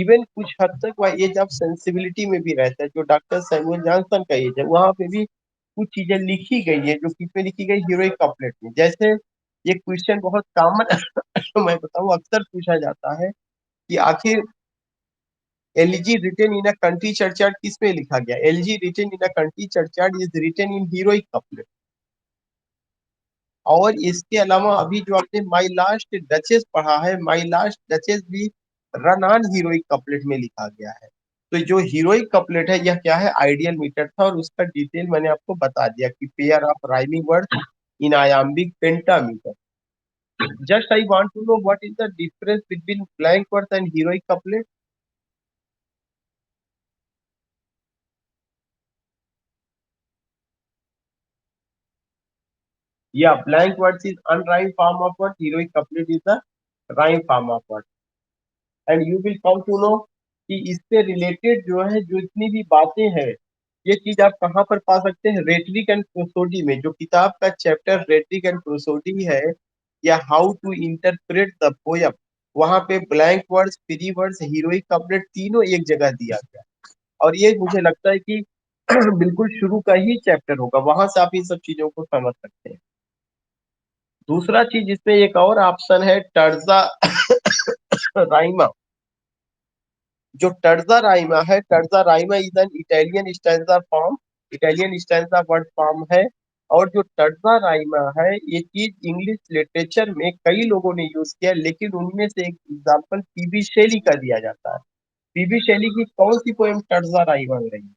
इवन कुछ हद तक वह एज ऑफ सेंसिबिलिटी में भी रहता है जो डॉक्टर सैमुअल जॉनसन का एज है. वहां पे भी कुछ चीजें लिखी गई है जो किसमें लिखी गई, हीरोइक कपलेट में. जैसे ये क्वेश्चन बहुत कॉमन मैं बताऊं अक्सर पूछा जाता है कि आखिर elegy written in a country churchyard किस में लिखा गया. Elegy written in a country churchyard is written in heroic couplet. और इसके अलावा अभी जो आपने माई लास्ट डचेस पढ़ा है, माई लास्ट डचेस भी रन ऑन हीरोइक कपलेट में लिखा गया है. तो जो हीरोइक कपलेट है यह क्या है, आइडियल मीटर था और उसका डिटेल मैंने आपको बता दिया कि pair of rhyming word in iambic pentameter. Just I want to know what is the difference between blank word and heroic couplet. या blank words is unrhymed form of word, heroic couplet is the rhyme form of word. And you will come to know कि इससे related जो है जो इतनी भी बातें हैं ये चीज आप कहाँ पर पा सकते हैं, रेटरिक एंड प्रोसोडी में. जो किताब का चैप्टर रेटरिक एंड प्रोसोडी है या how to interpret the poem, वहां पे blank words, free words, heroic couplet तीनों एक जगह दिया गया. और ये मुझे लगता है कि बिल्कुल शुरू का ही चैप्टर होगा, वहां से आप इन सब चीजों को समझ सकते हैं. दूसरा चीज इसमें एक और ऑप्शन है टर्जा राइमा. जो टर्जा राइमा है, terza rima is an Italian stanza form, Italian stanza word form है. और जो टर्जा राइमा है ये चीज इंग्लिश लिटरेचर में कई लोगों ने यूज किया, लेकिन उनमें से एक एग्जांपल पीबी शेली का दिया जाता है. पीबी शैली की कौन सी पोएम टर्जा राइमा में रही?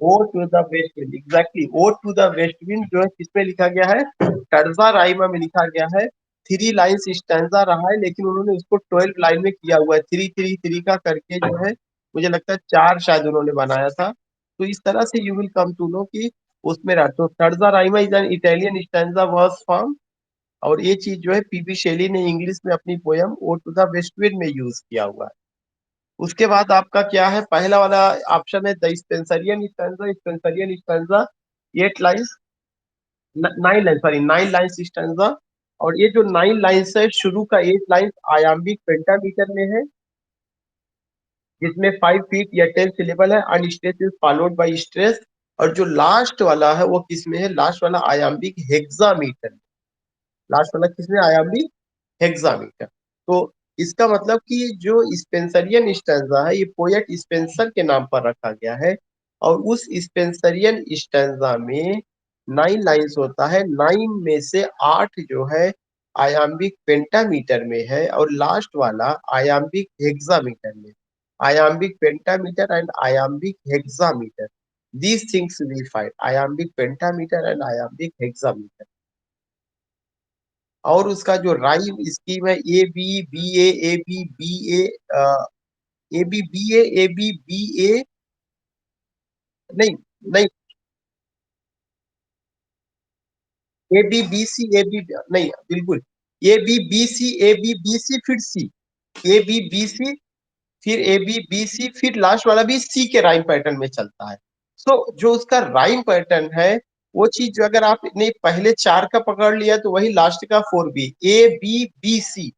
Ode to the West Wind, exactly, ode to the West Wind जो है किसमें लिखा गया है? टर्जा राइमा में लिखा गया है। 3 लाइन्स स्टैंजा रहा है, लेकिन उन्होंने उसको 12 लाइन में किया हुआ है, 3 3 3 का करके जो है, मुझे लगता है 4 शायद उन्होंने बनाया था। तो इस तरह से you will come to know कि उसमें रहा। तो terza rima is an Italian stanza verse form, और ये चीज जो है पीबी शेली ने इंग्लिश में अपनी poem ode to the West Wind में यूज किया हुआ है। उसके बाद आपका क्या है, पहला वाला ऑप्शन है the Spenserian stanza. Spenserian stanza 8 lines, 9 line, sorry 9 lines stanza. और ये जो 9 लाइन्स है, शुरू का 8 लाइन्स आयाम्बिक पेंटामीटर में है, जिसमें 5 फीट या 10 सिलेबल है, and stress is followed by stress. और जो लास्ट वाला है वो किस में है? लास्ट वाला आयाम्बिक हेक्सामीटर। लास्ट वाला किसमें? आयाम्बिक हेक्सामीटर। तो इसका मतलब कि जो स्पेंसरियन स्टैंजा है, ये पोएट स्पेंसर के नाम पर रखा गया है। और उस स्पेंसरियन स्टैंजा में 9 लाइन्स होता है, 9 में से 8 जो है आयाम्बिक पेंटामीटर में है, और लास्ट वाला आयाम्बिक हेक्सामीटर में। Iambic pentameter and iambic hexameter, these things we find, iambic pentameter and iambic hexameter। और उसका जो राइम स्कीम है, A B B A A B B A, नहीं, नहीं, ए बी नहीं, बिल्कुल, ए बी बी सी फिर सी, ए बी बी सी, फिर ए बी बी सी, फिर लास्ट वाला भी सी के राइम पैटर्न में चलता है। सो जो उसका राइम पैटर्न है, वो चीज जो अगर आपने पहले 4 का पकड़ लिया तो वही लास्ट का 4 B, A B B C,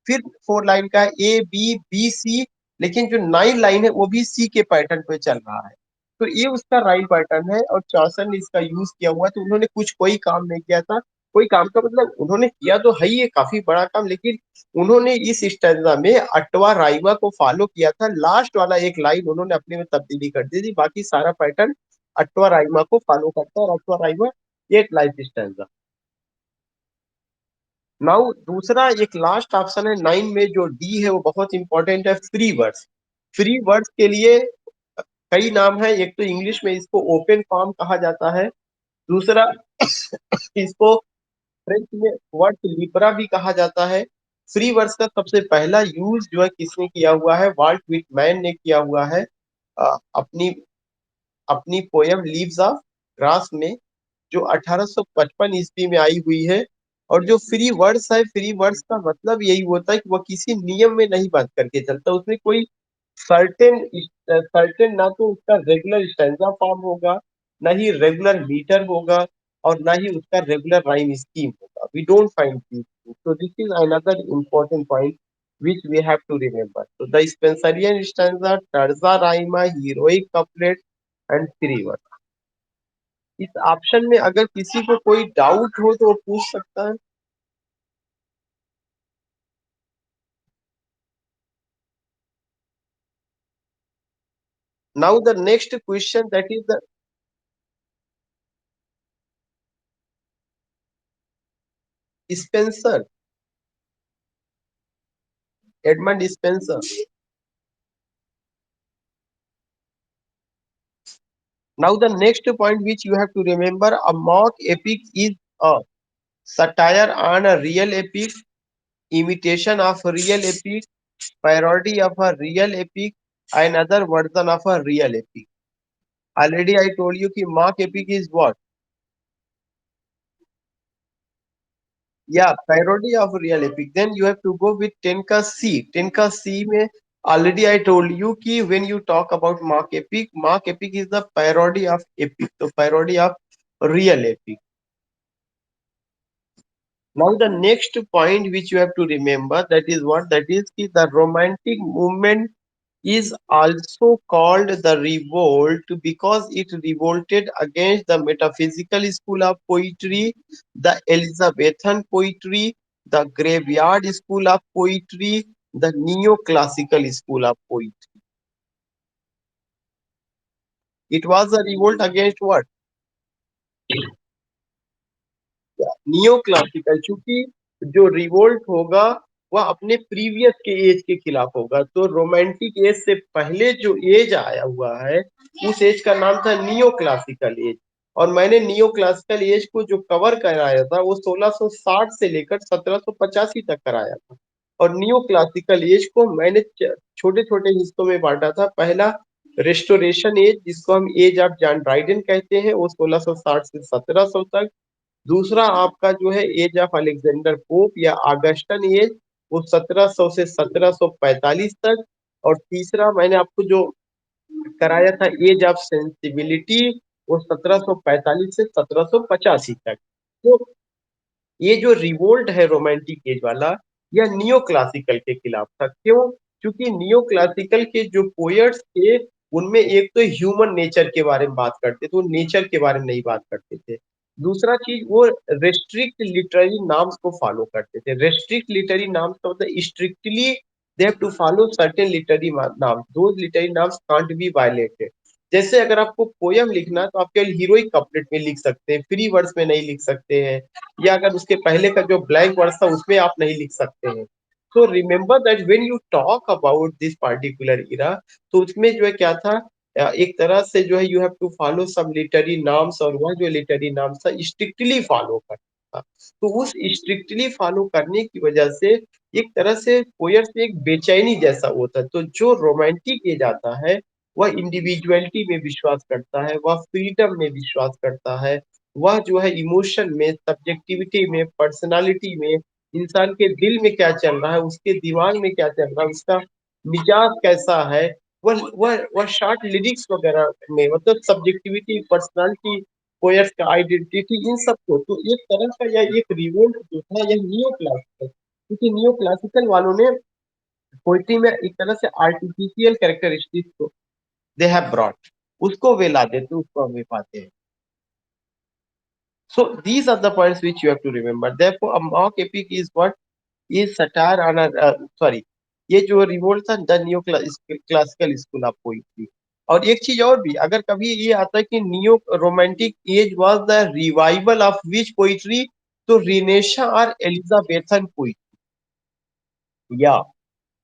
फिर 4 लाइन का ए बी बी सी। लेकिन जो 9 लाइन है वो भी सी के पैटर्न पे चल रहा है। तो ये उसका राइम पैटर्न है, और चौसर ने इसका यूज किया हुआ है। तो उन्होंने कुछ कोई काम नहीं किया था, कोई काम का मतलब उन्होंने किया तो है ही, ये काफी बड़ा काम, लेकिन उन्होंने इस स्टैंजा में अटवा राइमा को फॉलो किया था। लास्ट वाला एक लाइन उन्होंने अपने में तब्दीली कर दी थी, बाकी सारा पैटर्न अटवा राइमा को फॉलो करता है, और अटवा राइमा 8 लाइन स्टैंजा। नाउ दूसरा एक लास्ट ऑप्शन है 9 में, जो डी है, वो बहुत इंपॉर्टेंट है, फ्री वर्ड्स। फ्री वर्ड्स के लिए कई नाम है। एक तो इंग्लिश में इसको ओपन फॉर्म कहा जाता है, दूसरा इसको फ्रेंच में वर्ड लिब्रा भी कहा जाता है। फ्री वर्ड्स का सबसे पहला यूज जो है किसने किया हुआ है? वाल्ट विटमैन ने किया हुआ है, अपनी अपनी पोयम लीव्स ऑफ ग्रास में, जो 1855 ईस्वी में आई हुई है। और जो फ्री वर्ड्स है, फ्री वर्ड्स का मतलब यही होता है कि वह किसी नियम में नहीं बंध करके चलता, उसमें कोई सर्टेन सर्टेन, ना तो उसका रेगुलर स्टैंजा फॉर्म होगा, ना ही रेगुलर मीटर होगा, और ना ही उसका रेगुलर राइम स्कीम होगा। We don't find this. so this is another important point which we have to remember. So the Spenserian stanza, terza rima, heroic couplet and three verse। इस option में अगर किसी को कोई डाउट हो तो वो पूछ सकता है। Now the next question that is the Spencer, Edmund Spenser. Now the next point which you have to remember, a mock epic is a satire on a real epic, imitation of a real epic, parody of a real epic, another version of a real epic। Already I told you कि mock epic is what? Yeah, parody of real epic। Then you have to go with Tenka C। Tenka C में already I told you कि when you talk about mock epic is the parody of epic, तो parody of real epic। Now the next point which you have to remember, that is what? That is कि the romantic movement is also called the revolt because it revolted against the metaphysical school of poetry, the Elizabethan poetry, the graveyard school of poetry, the neoclassical school of poetry। It was a revolt against what? Neo classical, क्योंकि जो revolt होगा वह अपने previous के as के खिलाफ होगा। तो रोमांटिक एज से पहले जो एज आया हुआ है उस एज का नाम था नियो क्लासिकल एज। और मैंने नियो क्लासिकल एज को जो कवर कराया था वो 1660 से लेकर 1785 तक कराया था। और नियो क्लासिकल एज को मैंने छोटे छोटे हिस्सों में बांटा था। पहला रेस्टोरेशन एज, जिसको हम एज ऑफ जॉन ड्राइडन कहते हैं, वो 1660 से 1700 तक। दूसरा आपका जो है एज ऑफ अलेक्जेंडर पोप या ऑगस्टन एज, वो 1700 से 1745 तक। और तीसरा मैंने आपको जो कराया था एज ऑफ सेंसिबिलिटी, वो 1745 से 1785 तक। तो ये जो रिवोल्ट है रोमांटिक एज वाला, यह नियो क्लासिकल के खिलाफ था। क्यों? क्योंकि नियो क्लासिकल के जो पोएट्स थे उनमें एक तो ह्यूमन नेचर के बारे में बात करते थे, वो नेचर के बारे में नहीं बात करते थे। दूसरा चीज, वो रेस्ट्रिक्ट लिटरेरी नॉर्म्स को फॉलो करते थे। रेस्ट्रिक्ट लिटरेरी नॉर्म्स का मतलब strictly they have to follow certain literary norms, those literary norms can't be violated. जैसे अगर आपको पोयम लिखना है तो आप केवल हीरोइक कपलेट में लिख सकते हैं, फ्री वर्ड्स में नहीं लिख सकते हैं। या अगर उसके पहले का जो ब्लैंक वर्ड था उसमें आप नहीं लिख सकते हैं। तो remember that when you talk about this particular era, तो उसमें जो है क्या था, एक तरह से जो है you have to follow some literary norms, और वह जो लिटरेरी नॉर्म्स था स्ट्रिक्टली फॉलो करता था। तो उस स्ट्रिक्टली फॉलो करने की वजह से एक तरह से पोयट से एक बेचैनी जैसा होता है। तो जो रोमांटिक एज आता है वह इंडिविजुअलिटी में विश्वास करता है, वह फ्रीडम में विश्वास करता है, वह जो है इमोशन में, सब्जेक्टिविटी में, पर्सनालिटी में, इंसान के दिल में क्या चल रहा है, उसके दिमाग में क्या चल रहा है, उसका मिजाज कैसा है, वह शॉर्ट लिरिक्स वगैरह में, मतलब सब्जेक्टिविटी, पर्सनालिटी, पोएट्स का आइडेंटिटी, इन सब को। तो एक तरह का यह एक रिवोल्ट जो था यह नियो क्लासिकल, क्योंकि नियो क्लासिकल वालों ने पोइट्री में एक तरह से आर्टिफिशियल कैरेक्टरिस्टिक्स को दे हैव ब्रॉट, उसको वे ला देते, उसको हम वे पाते हैं। So these are the points which you have to remember. Therefore, a mock epic is what is satire on a sorry, ये जो रिवोल्ट था the new classical school of poetry. और एक चीज और भी, अगर कभी ये आता है कि neo romantic as was the revival of which poetry, तो रिनेशा और एलिजाबेथन पोइट्री। या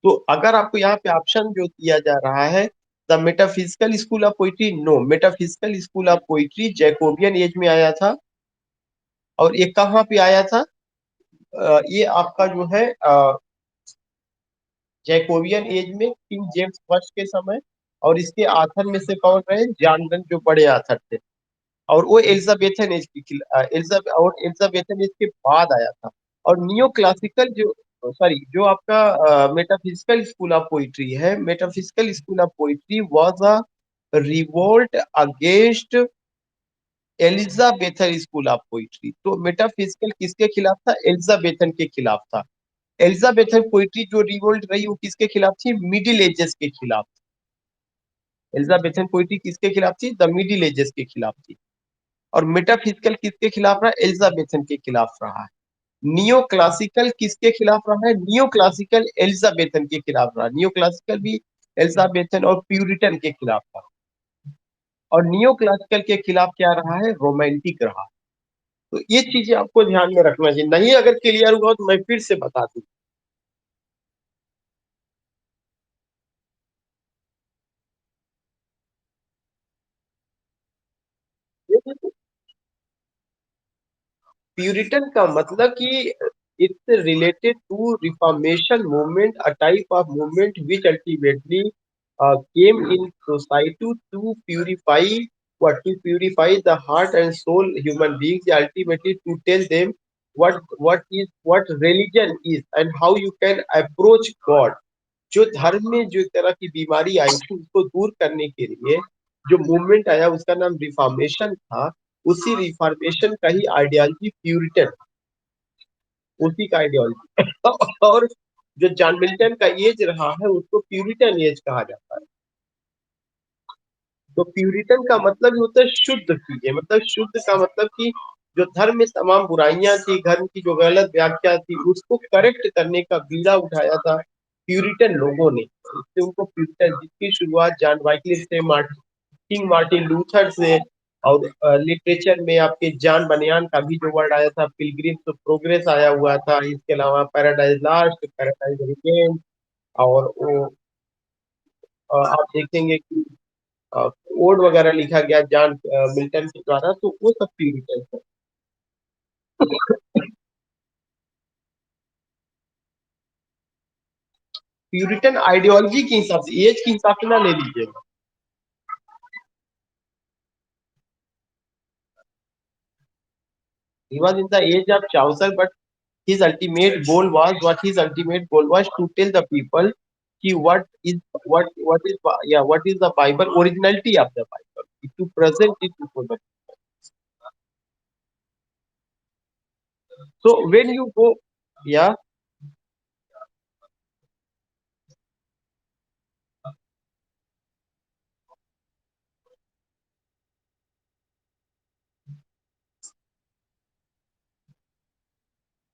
तो अगर आपको यहाँ पे ऑप्शन जो दिया जा रहा है, the metaphysical school of poetry, no, metaphysical school of poetry Jacobean age में आया था। और ये कहाँ पे आया था? ये आपका जो है जैकोबियन एज में किंग जेम्स फर्स्ट के समय। और इसके आथर में से कौन रहे? जॉन डन, जो बड़े आथर थे। और वो एलिजाबेथन एज की एलिजाबेथन एज के बाद आया था। और नियो क्लासिकल जो, सॉरी, जो आपका मेटाफिजिकल स्कूल ऑफ पोइट्री है, metaphysical school of poetry was a revolt against Elizabethan school of poetry. तो मेटाफिजिकल किसके खिलाफ था? एलिजाबेथन के खिलाफ था। एलिजाबेथन पोइट्री जो रिवोल्ट रही वो किसके खिलाफ थी? मिडिल एजेस के खिलाफ। एलिजाबेथन पोइट्री किसके खिलाफ थी? द मिडिल एजेस के खिलाफ थी। और मेटाफिजिकल किसके खिलाफ रहा? एलिजाबेथन के खिलाफ रहा है। नियो क्लासिकल किसके खिलाफ रहा है? नियो क्लासिकल एलिजाबेथन के खिलाफ रहा। नियो क्लासिकल भी एलिजाबेथन और प्यूरिटन के खिलाफ था। और नियो क्लासिकल के खिलाफ क्या रहा है? रोमांटिक रहा। तो ये चीजें आपको ध्यान में रखना चाहिए। नहीं अगर क्लियर हुआ तो मैं फिर से बता दूं। प्यूरिटन का मतलब कि it's related to reformation movement, a type of movement which ultimately came in society to purify the heart and soul human beings, ultimately to tell them what religion is and how you can approach God। जो धर्म में जो एक तरह की बीमारी आई थी उसको दूर करने के लिए जो मूवमेंट आया उसका नाम रिफॉर्मेशन था। उसी रिफॉर्मेशन का ही आइडियोलॉजी प्यूरिटन, उसी का आइडियोलॉजी और जो जॉन मिल्टन का एज रहा है उसको प्यूरिटन एज कहा जाता है। तो प्यूरिटन का मतलब ही होता है शुद्ध चीजें, मतलब शुद्ध का मतलब कि जो धर्म में तमाम बुराइयां थी, धर्म की जो गलत व्याख्या थी, उसको करेक्ट करने का बीड़ा उठाया था प्यूरिटन लोगों ने। इससे उनको प्यूरिटन, जिसकी शुरुआत जॉन वाइक्लिफ से, किंग मार्टिन लूथर से, और लिटरेचर में आपके जॉन बनियान का भी जो वर्ड आया था, पिलग्रिम टू प्रोग्रेस आया हुआ था। इसके अलावा पैराडाइज लास्ट, पैराडाइज रिगेन, और वो आप देखेंगे कि कोड वगैरह लिखा गया जॉन मिल्टन के द्वारा, तो वो सब प्यूरिटन है। प्यूरिटन आइडियोलॉजी के हिसाब से, एज के हिसाब से ना ले लीजिएगा। He was in the age of Chaucer, but his ultimate goal was to tell the people कि what is yeah, what is the Bible, originality of the Bible, to present it before the. So when you go, yeah,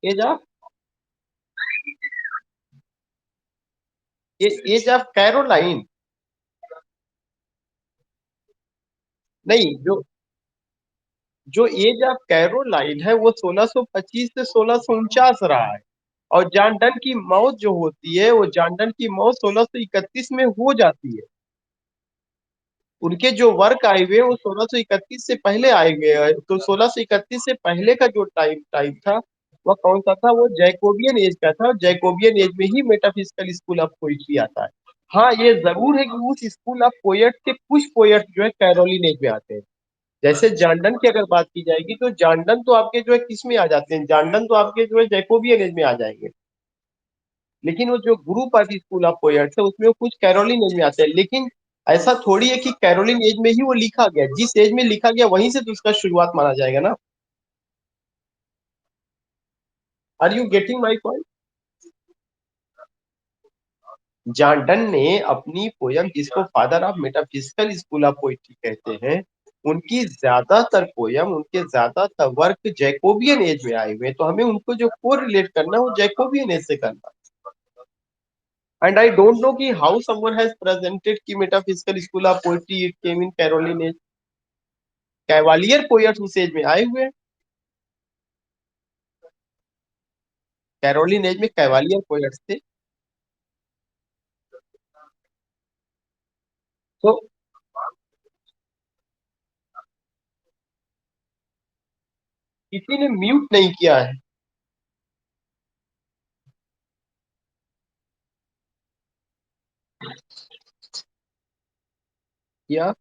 age of age of Caroline, नहीं, जो as of Caroline है वो 1625 से 1649 रहा है। और John Donne की मौत जो होती है, वो जॉन डन की मौत 1631 में हो जाती है। उनके जो वर्क आए हुए हैं वो 1631 से पहले आए हुए हैं। तो 1631 से पहले का जो टाइम टाइम था, वह कौन सा था? वो जैकोबियन एज का था। जैकोबियन एज में ही मेटाफिजिकल स्कूल ऑफ पोइट्री आता है। हाँ, ये जरूर है कि उस स्कूल ऑफ पोएट के कुछ पोएट जो है कैरोलिन एज में आते हैं। जैसे जांडन की अगर बात की जाएगी, तो जांडन तो आपके जो है किस में आ जाते हैं? जांडन तो आपके जो है जैकोबियन एज में आ जाएंगे। लेकिन वो जो group of school of poets है, उसमें वो कुछ कैरोलिन एज में आते हैं। लेकिन ऐसा थोड़ी है कि कैरोलिन एज में ही वो लिखा गया, जिस एज में लिखा गया वहीं से तो उसका शुरुआत माना जाएगा ना। Are you getting my point? Jordan ने अपनी पोयम, जिसको father of metaphysical school of poetry कहते हैं, उनकी ज्यादातर पोयम, उनके ज्यादातर वर्क जैकोबियन एज में आए हुए हैं। तो हमें उनको जो को रिलेट करना है वो जैकोबियन एज से करना। एंड आई डोंट नो कि हाउ समवन हैज प्रेजेंटेड कि metaphysical school of poetry it came in Caroline age. Cavalier poets उस एज में आए हुए हैं। कैरोलिन एज में कैवालियर पोएट्स थे। तो किसी ने म्यूट नहीं किया है। या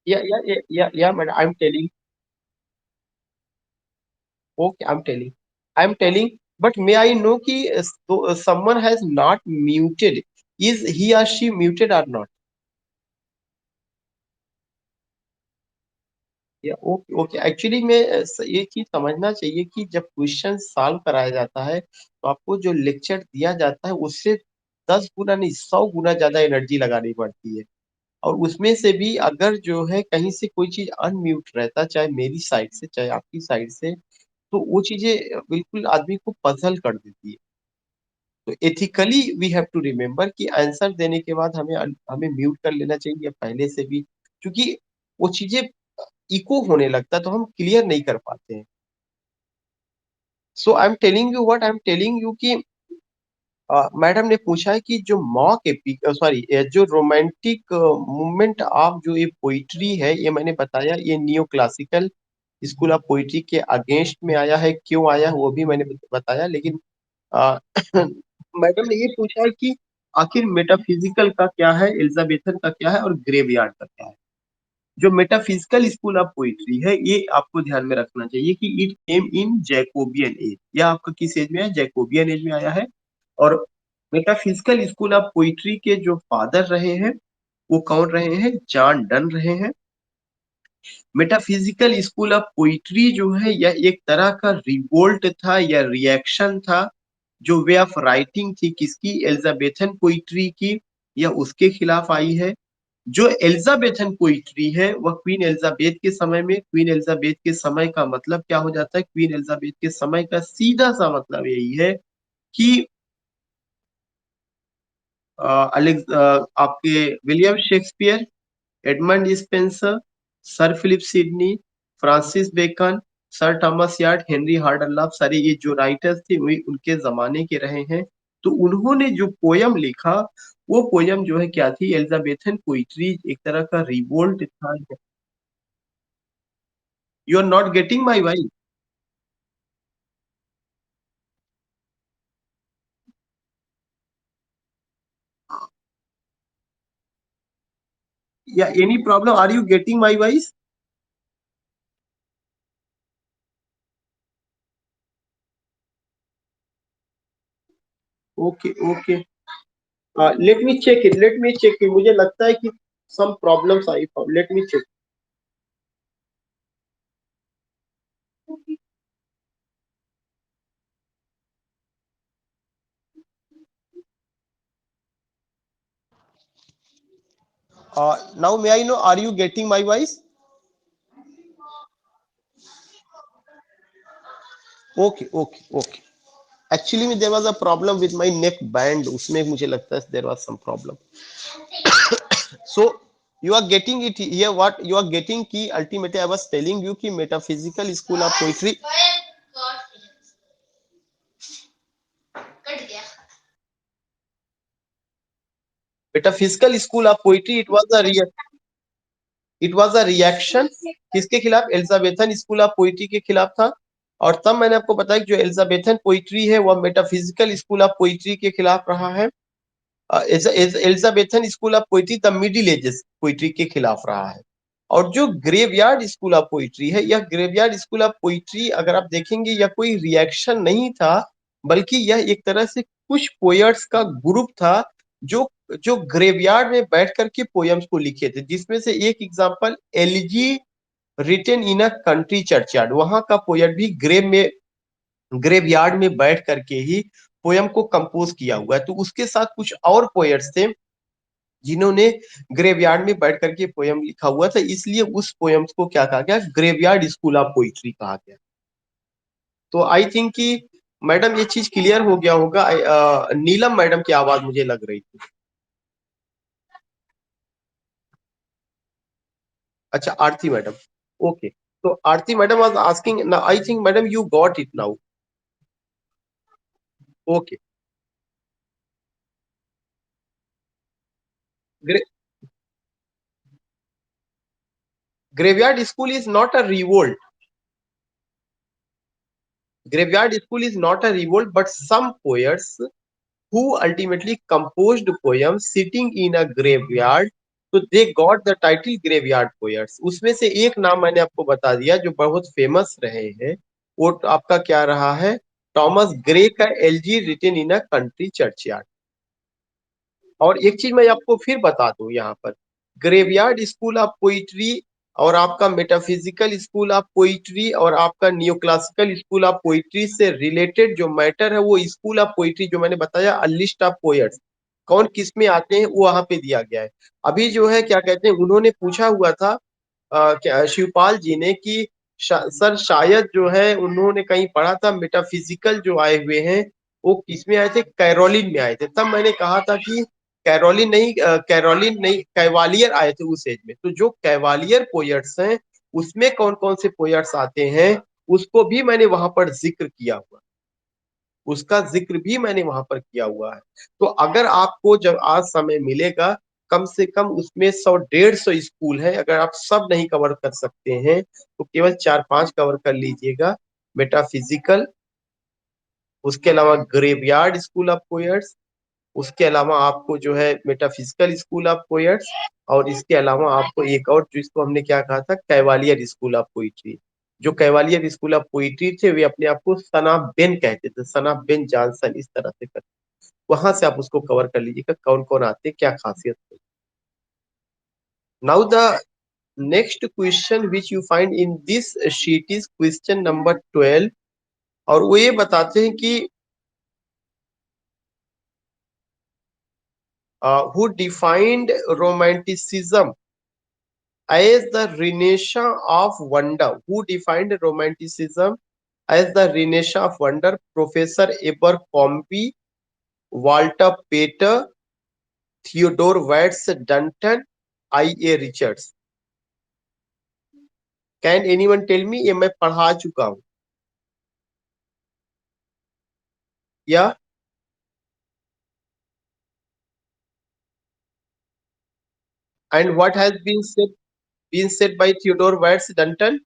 या madam, I am telling, okay, I am telling, but may I know कि someone has not muted, is he और शी म्यूटेड और नॉट? या ओके, ओके, एक्चुअली में ये चीज समझना चाहिए कि जब क्वेश्चन सॉल्व कराया जाता है, तो आपको जो लेक्चर दिया जाता है उससे 10 गुना नहीं, 100 गुना ज्यादा एनर्जी लगानी पड़ती है। और उसमें से भी अगर जो है कहीं से कोई चीज अनम्यूट रहता, चाहे मेरी साइड से चाहे आपकी साइड से, तो वो चीजें बिल्कुल आदमी को पजल कर देती है। तो ethically we have to remember कि आंसर देने के बाद हमें म्यूट कर लेना चाहिए पहले से भी, क्योंकि वो चीजें इको होने लगता है तो हम क्लियर नहीं कर पाते हैं। So I am telling you, what I am telling you कि मैडम ने पूछा है कि जो मॉक एपिक, सॉरी, जो रोमांटिक मूवमेंट ऑफ जो ये पोइट्री है, ये मैंने बताया, ये neo classical school of poetry के अगेंस्ट में आया है। क्यों आया है वो भी मैंने बताया। लेकिन अ, मैडम ने ये पूछा है कि आखिर मेटाफिजिकल का क्या है, एलिजाबेथन का क्या है, और ग्रेवयार्ड का क्या है। जो मेटाफिजिकल स्कूल ऑफ पोइट्री है, ये आपको ध्यान में रखना चाहिए कि it came in Jacobian as. यह आपका किस एज में है? जैकोबियन एज में आया है। और मेटाफिजिकल स्कूल ऑफ पोइट्री के जो फादर रहे हैं, वो कौन रहे हैं? जॉन डन रहे हैं। मेटाफिजिकल स्कूल ऑफ पोइट्री जो है, यह एक तरह का रिवोल्ट था या रिएक्शन था। जो वे ऑफ राइटिंग थी किसकी? एलिजाबेथन पोइट्री की, यह उसके खिलाफ आई है। जो एलिजाबेथन पोइट्री है, वह क्वीन एलिजाबेथ के समय में, क्वीन एलिजाबेथ के समय का मतलब क्या हो जाता है? क्वीन एलिजाबेथ के समय का सीधा सा मतलब यही है कि आपके William Shakespeare, Edmund Spenser, sir Philip Sidney, Francis Bacon, sir Thomas Wyatt, Henry Howard अल्लाफ, सारे ये जो राइटर्स थे वही उनके जमाने के रहे हैं। तो उन्होंने जो पोयम लिखा, वो पोयम जो है क्या थी, एलिजाबेथन पोइट्री, एक तरह का रिवोल्ट था। You are not getting my voice? या any problem, are you getting my voice? Okay okay, let me check it, let me check it, मुझे लगता है कि some problems I found. Let me check. Now may I know, are you getting my voice? Okay, okay, okay. Actually there was a problem with my neck band, उसमें मुझे लगता है there was some problem. So you are getting it here, what you are getting कि ultimately I was telling you कि metaphysical school of poetry, metaphysical school of poetry, it was a reaction किसके खिलाफ, Elizabethan school of poetry के खिलाफ था। और तब मैंने आपको बताया कि जो एलिजाबेथन पोइट्री है वह मेटाफिजिकल स्कूल ऑफ पोइट्री के खिलाफ रहा है। Elizabethan school of poetry the middle ages poetry के खिलाफ रहा है। और जो ग्रेवयार्ड स्कूल ऑफ पोइट्री है, यह ग्रेवयार्ड स्कूल ऑफ पोइट्री अगर आप देखेंगे यह कोई रिएक्शन नहीं था, बल्कि यह एक तरह से कुछ पोएट्स का ग्रुप था जो जो ग्रेवयार्ड में बैठ करके पोयम्स को लिखे थे, जिसमें से एक example elegy written in a country churchyard, वहां का पोएट भी ग्रेवयार्ड में बैठ करके ही पोयम को कंपोज किया हुआ है। तो उसके साथ कुछ और पोएट्स थे जिन्होंने ग्रेवयार्ड में बैठ करके पोयम लिखा हुआ था, इसलिए उस पोयम्स को क्या कहा गया, ग्रेवयार्ड स्कूल ऑफ पोइट्री कहा गया। तो आई थिंक कि मैडम ये चीज क्लियर हो गया होगा। नीलम मैडम की आवाज मुझे लग रही थी। अच्छा, आरती मैडम। ओके, तो Aarti madam was asking, I think madam you got it now. Okay, graveyard school is not a revolt, graveyard school is not a revolt, but some poets who ultimately composed poems sitting in a graveyard, so they got the title graveyard poets। उसमें से एक नाम मैंने आपको बता दिया जो बहुत फेमस रहे हैं, वो आपका क्या रहा है, थॉमस ग्रे का elegy written in a country churchyard. और एक चीज मैं आपको फिर बता दूं यहाँ पर, ग्रेवयार्ड स्कूल ऑफ पोइट्री और आपका मेटाफिजिकल स्कूल ऑफ पोइट्री और आपका neo classical school of poetry से रिलेटेड जो मैटर है, वो स्कूल ऑफ पोइट्री जो मैंने बताया, अ लिस्ट ऑफ पोएट्स कौन किस में आते हैं वो वहां पे दिया गया है। अभी जो है क्या कहते हैं, उन्होंने पूछा हुआ था क्या शिवपाल जी ने कि सर शायद जो है उन्होंने कहीं पढ़ा था मेटाफिजिकल जो आए हुए हैं वो किसमें आए थे, कैरोलिन में आए थे। तब मैंने कहा था कि कैरोलिन नहीं, कैवालियर आए थे उस एज में। तो जो कैवालियर पोयट्स हैं उसमें कौन कौन से पोयट्स आते हैं, उसको भी मैंने वहां पर जिक्र किया हुआ, उसका जिक्र भी मैंने वहां पर किया हुआ है। तो अगर आपको जब आज समय मिलेगा, कम से कम उसमें 100 150 स्कूल है, अगर आप सब नहीं कवर कर सकते हैं तो केवल 4 5 कवर कर लीजिएगा। मेटाफिजिकल, उसके अलावा ग्रेवयार्ड स्कूल ऑफ पोएट्स, उसके अलावा आपको जो है मेटाफिजिकल स्कूल ऑफ पोएट्स, और इसके अलावा आपको एक और जो इसको हमने क्या कहा था, कैवालियर स्कूल ऑफ पोइट्री। जो कैवालियर स्कूल ऑफ पोइट्री थे वे अपने आप को सन ऑफ बेन कहते थे, सन ऑफ बेन जॉनसन इस तरह से करते। वहां से आप उसको कवर कर लीजिएगा कौन कौन आते हैं, क्या खासियत है। Now the next question which you find in this sheet is question number 12। और वो ये बताते हैं कि who defined romanticism as the Renaissance of wonder, who defined romanticism as the Renaissance of wonder, Professor Abercrombie, Walter Pater, Theodore Watts Dunton, I A Richards. Can anyone tell me? ये मैं पढ़ा चुका हूं। या and what has been said by Theodore Watts Dunton?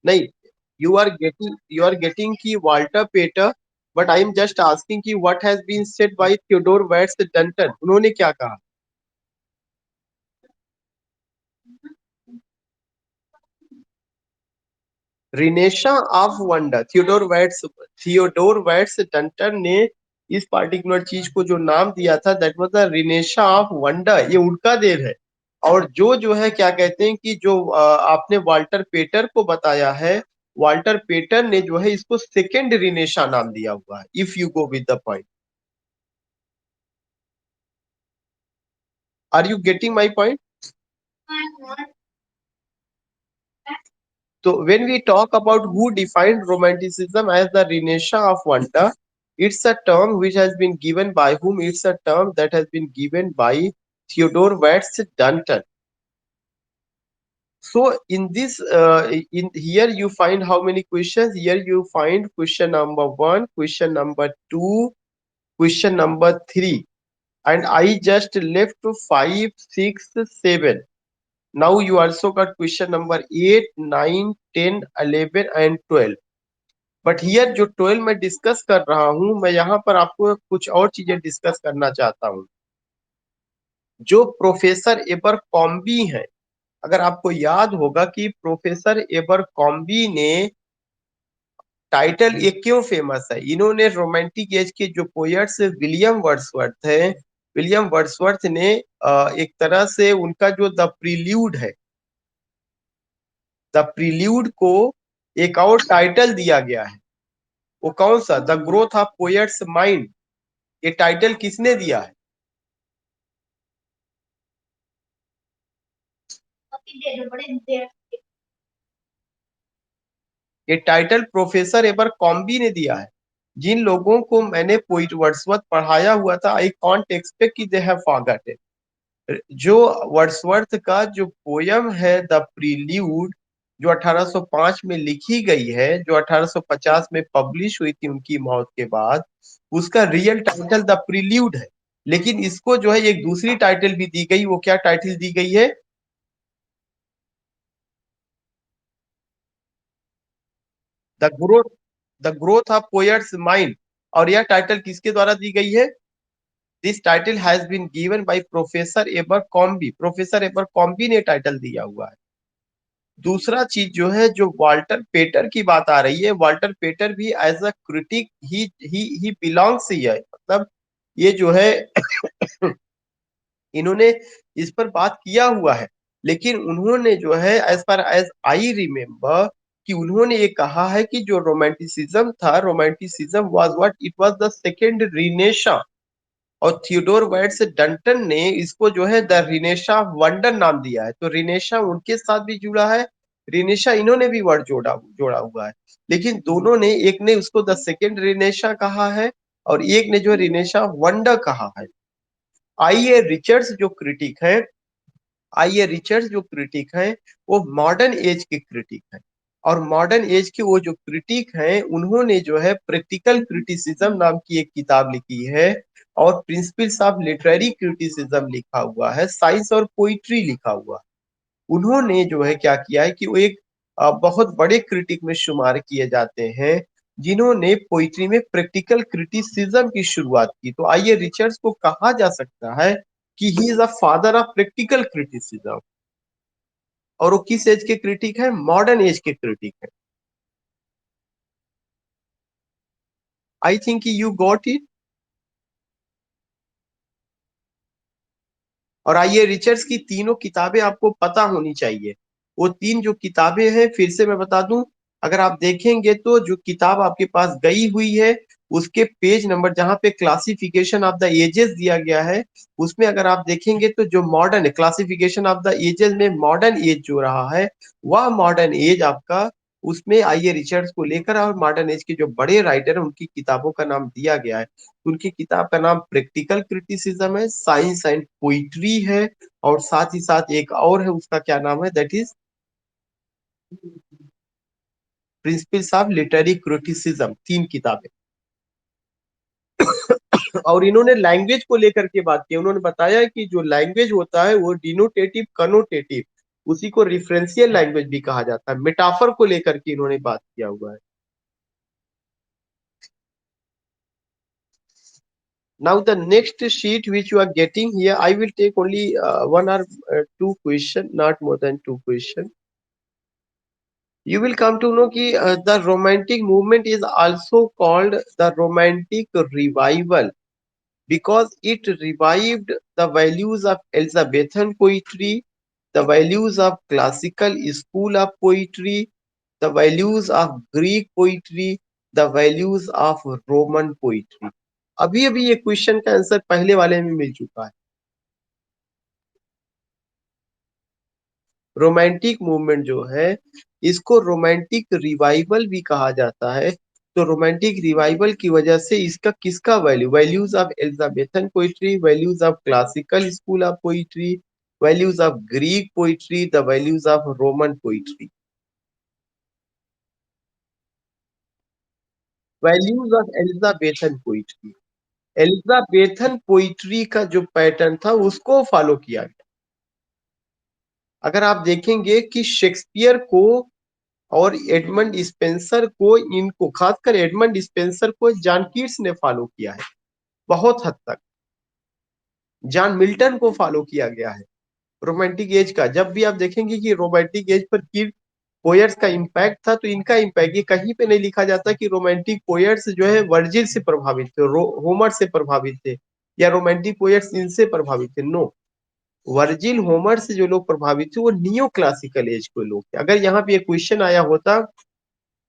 नहीं, you are getting की Walter Pater, but I am just asking कि what has been said by Theodore Watts Dunton, उन्होंने क्या कहा? Renaissance of wonder, Theodore Watts Dunton ने इस particular चीज को जो नाम दिया था, that was the renaissance of wonder. ये उनका देव है। और जो है क्या कहते हैं कि जो आपने वाल्टर पेटर को बताया है, वाल्टर पेटर ने जो है इसको सेकेंड रिनेशा नाम दिया हुआ है, if you go with the point. Are you getting my point? So when we talk about who defined romanticism as the Renaissance of wonder, it's a term which has been given by whom? It's a term that has been given by Theodore Watts Dunton. So in this, in here you find how many questions? Here you find question number one, question number two, question number three, and I just left to five, six, seven. Now you also got question number 8, 9, 10, 11 and 12. But here जो 12 मैं discuss कर रहा हूं, मैं यहाँ पर आपको कुछ और चीजें डिस्कस करना चाहता हूँ। जो प्रोफेसर एबर कॉम्बी है, अगर आपको याद होगा कि प्रोफेसर एबर कॉम्बी ने टाइटल ये क्यों फेमस है, इन्होंने रोमांटिक एज के जो पोएट्स विलियम वर्ड्सवर्थ है, विलियम वर्ड्सवर्थ ने एक तरह से उनका जो द प्रील्यूड है, द प्रील्यूड को एक और टाइटल दिया गया है। वो कौन सा? The growth of poet's mind. ये टाइटल किसने दिया है? ये टाइटल प्रोफेसर एबर कॉम्बी ने दिया है। जिन लोगों को मैंने पोइट वर्ड्सवर्थ पढ़ाया हुआ था, आई कांट एक्सपेक्ट कि दे हैव फॉरगॉटन। जो वर्ड्सवर्थ का जो पोयम है द प्रील्यूड, जो 1805 में लिखी गई है, जो 1850 में पब्लिश हुई थी उनकी मौत के बाद, उसका रियल टाइटल द प्रील्यूड है। लेकिन इसको जो है एक दूसरी टाइटल भी दी गई। वो क्या टाइटल दी गई है? The growth, the growth of poet's mind. और यह टाइटल किसके द्वारा दी गई है? This title has been given by professor Abercrombie. Professor Abercrombie ने टाइटल दिया हुआ है। दूसरा चीज जो है, जो वाल्टर पेटर की बात आ रही है, वाल्टर पेटर भी एज अ क्रिटिक ही बिलोंग्स हियर, मतलब ये जो है इन्होंने इस पर बात किया हुआ है। लेकिन उन्होंने जो है, as per as I remember, कि उन्होंने ये कहा है कि जो रोमांटिसिज्म था, romanticism was what, it was the second renaissance. और थियोडोर वाइट्स डंटन ने इसको जो है द रिनेशा वंडर नाम दिया है। तो रिनेशा उनके साथ भी जुड़ा है, रिनेशा इन्होंने भी वर्ड जोड़ा जोड़ा हुआ है। लेकिन दोनों ने, एक ने उसको द सेकेंड रिनेशा कहा है और एक ने जो रिनेशा वंडर कहा है। आइए रिचर्ड्स जो क्रिटिक है, आइए रिचर्ड्स जो क्रिटिक है, वो मॉडर्न एज के क्रिटिक है। और मॉडर्न एज के वो जो क्रिटिक हैं, उन्होंने जो है प्रैक्टिकल क्रिटिसिज्म नाम की एक किताब लिखी है, और प्रिंसिपल्स ऑफ लिटरेरी क्रिटिसिज्म लिखा हुआ है, साइंस और पोइट्री लिखा हुआ है। उन्होंने जो है क्या किया है कि वो एक बहुत बड़े क्रिटिक में शुमार किए जाते हैं, जिन्होंने पोइट्री में प्रैक्टिकल क्रिटिसिज्म की शुरुआत की। तो आइए रिचर्ड्स को कहा जा सकता है कि he is a father of practical criticism. और वो किस एज के क्रिटिक है? मॉडर्न एज के क्रिटिक है। I think you got it. और आइए रिचर्ड्स की तीनों किताबें आपको पता होनी चाहिए। वो तीन जो किताबें हैं, फिर से मैं बता दूं, अगर आप देखेंगे तो जो किताब आपके पास गई हुई है, उसके पेज नंबर जहां पे क्लासिफिकेशन ऑफ द एजेस दिया गया है, उसमें अगर आप देखेंगे तो जो modern classification of the ages में मॉडर्न एज जो रहा है, वह मॉडर्न एज आपका उसमें आइए रिचर्ड्स को लेकर और मॉडर्न एज के जो बड़े राइटर हैं उनकी किताबों का नाम दिया गया है। उनकी किताब का नाम प्रैक्टिकल क्रिटिसिज्म है, साइंस एंड पोइट्री है, और साथ ही साथ एक और है, उसका क्या नाम है, that is principles of literary criticism. तीन किताबें। और इन्होंने लैंग्वेज को लेकर के बात की। उन्होंने बताया कि जो लैंग्वेज होता है वो डिनोटेटिव कनोटेटिव, उसी को रिफरेंशियल लैंग्वेज भी कहा जाता है। मेटाफर को लेकर के इन्होंने बात किया हुआ है। Now the next sheet which you are getting here, I will take only one or two question, not more than two question. You will come to know कि the romantic movement is also called the romantic revival because it revived the values of Elizabethan poetry, the values of classical school of poetry, the values of Greek poetry, the values of Roman poetry. अभी अभी ये question का answer पहले वाले में मिल चुका है। Romantic movement जो है, इसको रोमांटिक रिवाइवल भी कहा जाता है। तो रोमांटिक रिवाइवल की वजह से इसका किसका value, values of Elizabethan poetry, values of classical school of poetry, values of Greek poetry, the values of Roman poetry. Values of Elizabethan poetry, Elizabethan poetry का जो पैटर्न था उसको फॉलो किया गया। अगर आप देखेंगे कि शेक्सपियर को और एडमंड स्पेंसर को, इनको खासकर एडमंड स्पेंसर को जॉन कीट्स ने फॉलो किया है बहुत हद तक। जॉन मिल्टन को फॉलो किया गया है रोमांटिक एज का। जब भी आप देखेंगे कि रोमांटिक एज पर कीट पोयट्स का इम्पैक्ट था, तो इनका इम्पैक्ट ये कहीं पे नहीं लिखा जाता कि रोमांटिक पोयट्स जो है वर्जिल से प्रभावित थे, होमर से प्रभावित थे, या रोमांटिक पोयट्स इनसे प्रभावित थे। नो, वर्जिल होमर से जो लोग प्रभावित थे वो नियो क्लासिकल एज के लोग थे। अगर यहाँ पे ये क्वेश्चन आया होता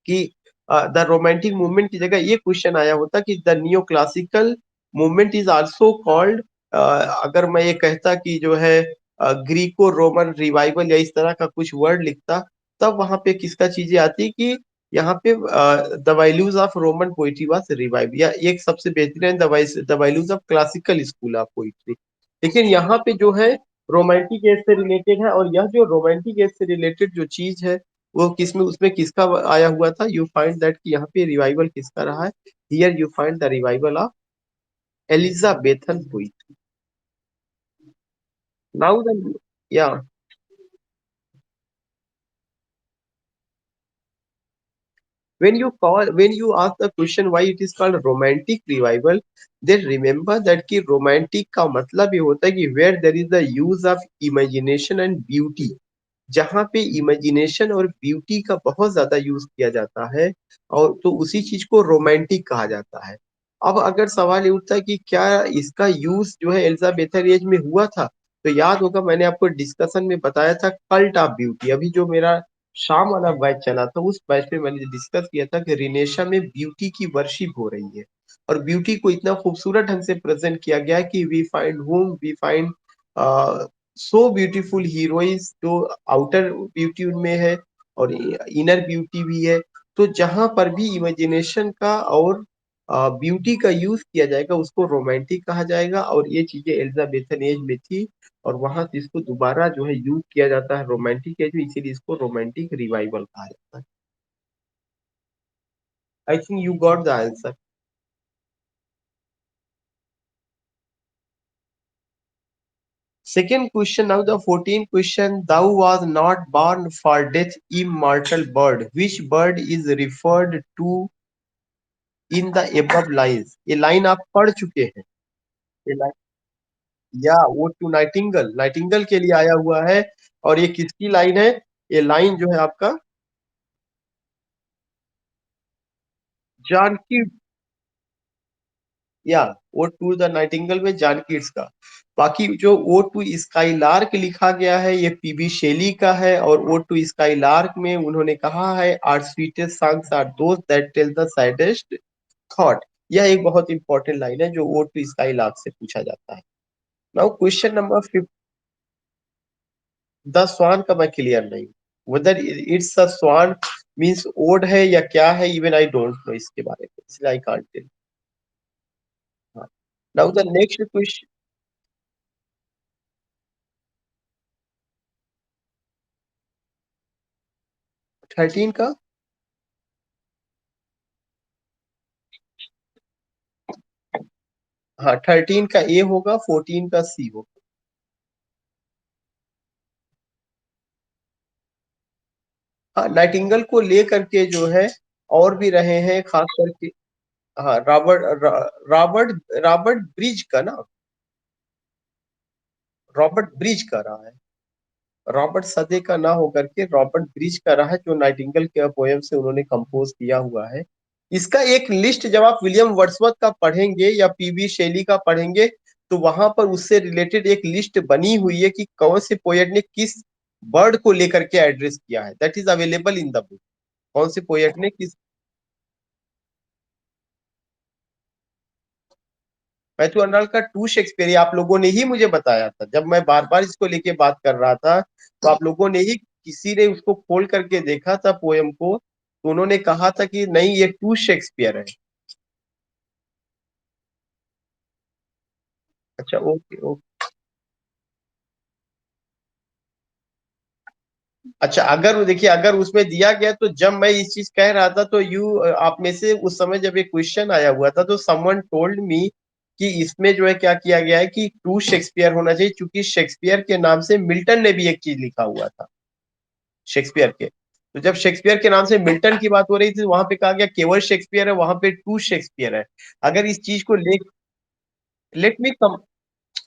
कि द रोमांटिक मूवमेंट की जगह ये क्वेश्चन आया होता कि the neo classical movement is also called, अगर मैं ये कहता कि जो है ग्रीको रोमन रिवाइवल या इस तरह का कुछ वर्ड लिखता, तब वहां पे किसका चीजें आती कि यहाँ पे the values of Roman poetry was revive, या एक सबसे बेहतरीन the values of classical school of poetry. लेकिन यहाँ पे जो है रोमांटिक एज से रिलेटेड है, और यह जो रोमांटिक एज से रिलेटेड जो चीज है वो किसमें, उसमें किसका आया हुआ था, यू फाइंड दैट कि यहाँ पे रिवाइवल किसका रहा है। Here you find the revival of Elizabethan poetry. Now the, या, when you ask the question why it is called romantic revival, then remember that कि romantic का मतलब ये होता है कि where there is the use of imagination and beauty, जहाँ पे इमेजिनेशन और ब्यूटी का बहुत ज्यादा यूज किया जाता है, और तो उसी चीज को रोमांटिक कहा जाता है। अब अगर सवाल ये उठता है कि क्या इसका यूज जो है एलिजाबेथन एज में हुआ था, तो याद होगा मैंने आपको डिस्कशन में बताया था कल्ट ऑफ ब्यूटी। अभी जो मेरा शाम वाला बैच चला था उस बैच में मैंने डिस्कस किया था कि रिनेशा में ब्यूटी की वर्शिप हो रही है, और ब्यूटी को इतना खूबसूरत ढंग से प्रेजेंट किया गया है कि we find so beautiful heroines, जो आउटर ब्यूटी उनमें है और इनर ब्यूटी भी है। तो जहां पर भी इमेजिनेशन का और ब्यूटी का यूज किया जाएगा उसको रोमांटिक कहा जाएगा, और ये चीजें एलिजाबेथन एज में थी, और वहां से इसको दोबारा जो है यूज किया जाता है रोमांटिक एज में, इसीलिए इसको रोमांटिक रिवाइवल कहा जाता है। I think you got the answer. Second question, now the 14th question. Thou was not born for death, immortal bird. Which bird is referred to in the above lines? ये line आप पढ़ चुके हैं। ये line, या वो to Nightingale, Nightingale के लिए आया हुआ है। और ये किसकी लाइन है? ये लाइन जो है आपका जानकी, या ओ टू द नाइटिंगल में जानकीट्स का। बाकी जो ओ टू स्काईलार्क लिखा गया है ये पीबी शेली का है, और ओ टू स्काईलार्क में उन्होंने कहा है our sweetest songs are those that tell the saddest thought. यह एक बहुत इंपॉर्टेंट लाइन है जो ओ टू स्काईलार्क से पूछा जाता है। Now question number 5। The swan का मैं क्लियर नहीं, whether it's a swan means ode है या क्या है, इवन आई डोंट नो इसके बारे में, इसलिए I can't tell. Now the next question. 13 का। हाँ, 13 का ए होगा, 14 का सी होगा। हाँ, नाइटिंगेल को लेकर के जो है और भी रहे हैं, खास करके। हाँ, रॉबर्ट रॉबर्ट ब्रिज का ना, रॉबर्ट ब्रिज का रहा है। रॉबर्ट सदे का ना होकर के रॉबर्ट ब्रिज का रहा है, जो नाइटिंगेल के पोयम से उन्होंने कंपोज किया हुआ है। इसका एक लिस्ट जब आप विलियम वर्ड्सवर्थ का पढ़ेंगे या पीबी शेली का पढ़ेंगे, तो वहां पर उससे रिलेटेड एक लिस्ट बनी हुई है कि कौन से पोएट ने किस बर्ड को लेकर के एड्रेस किया है। That is available in the book. कौन से पोएट ने किस। मैथ्यू अर्नल्ड का टू शेक्सपियर ये आप लोगों ने ही मुझे बताया था, जब मैं बार बार इसको लेके बात कर रहा था, तो आप लोगों ने ही, किसी ने उसको खोल करके देखा था पोयम को, तो उन्होंने कहा था कि नहीं, ये टू शेक्सपियर है। अच्छा, ओके ओके। अच्छा, अगर देखिए, अगर उसमें दिया गया, तो जब मैं इस चीज कह रहा था, तो यू आप में से उस समय जब एक क्वेश्चन आया हुआ था, तो समवन टोल्ड मी कि इसमें जो है क्या किया गया है कि टू शेक्सपियर होना चाहिए, क्योंकि शेक्सपियर के नाम से मिल्टन ने भी एक चीज लिखा हुआ था, शेक्सपियर के। तो जब शेक्सपियर के नाम से मिल्टन की बात हो रही थी, वहां पे कहा गया केवल शेक्सपियर है, वहां पे टू शेक्सपियर है। अगर इस चीज को लेट मी कम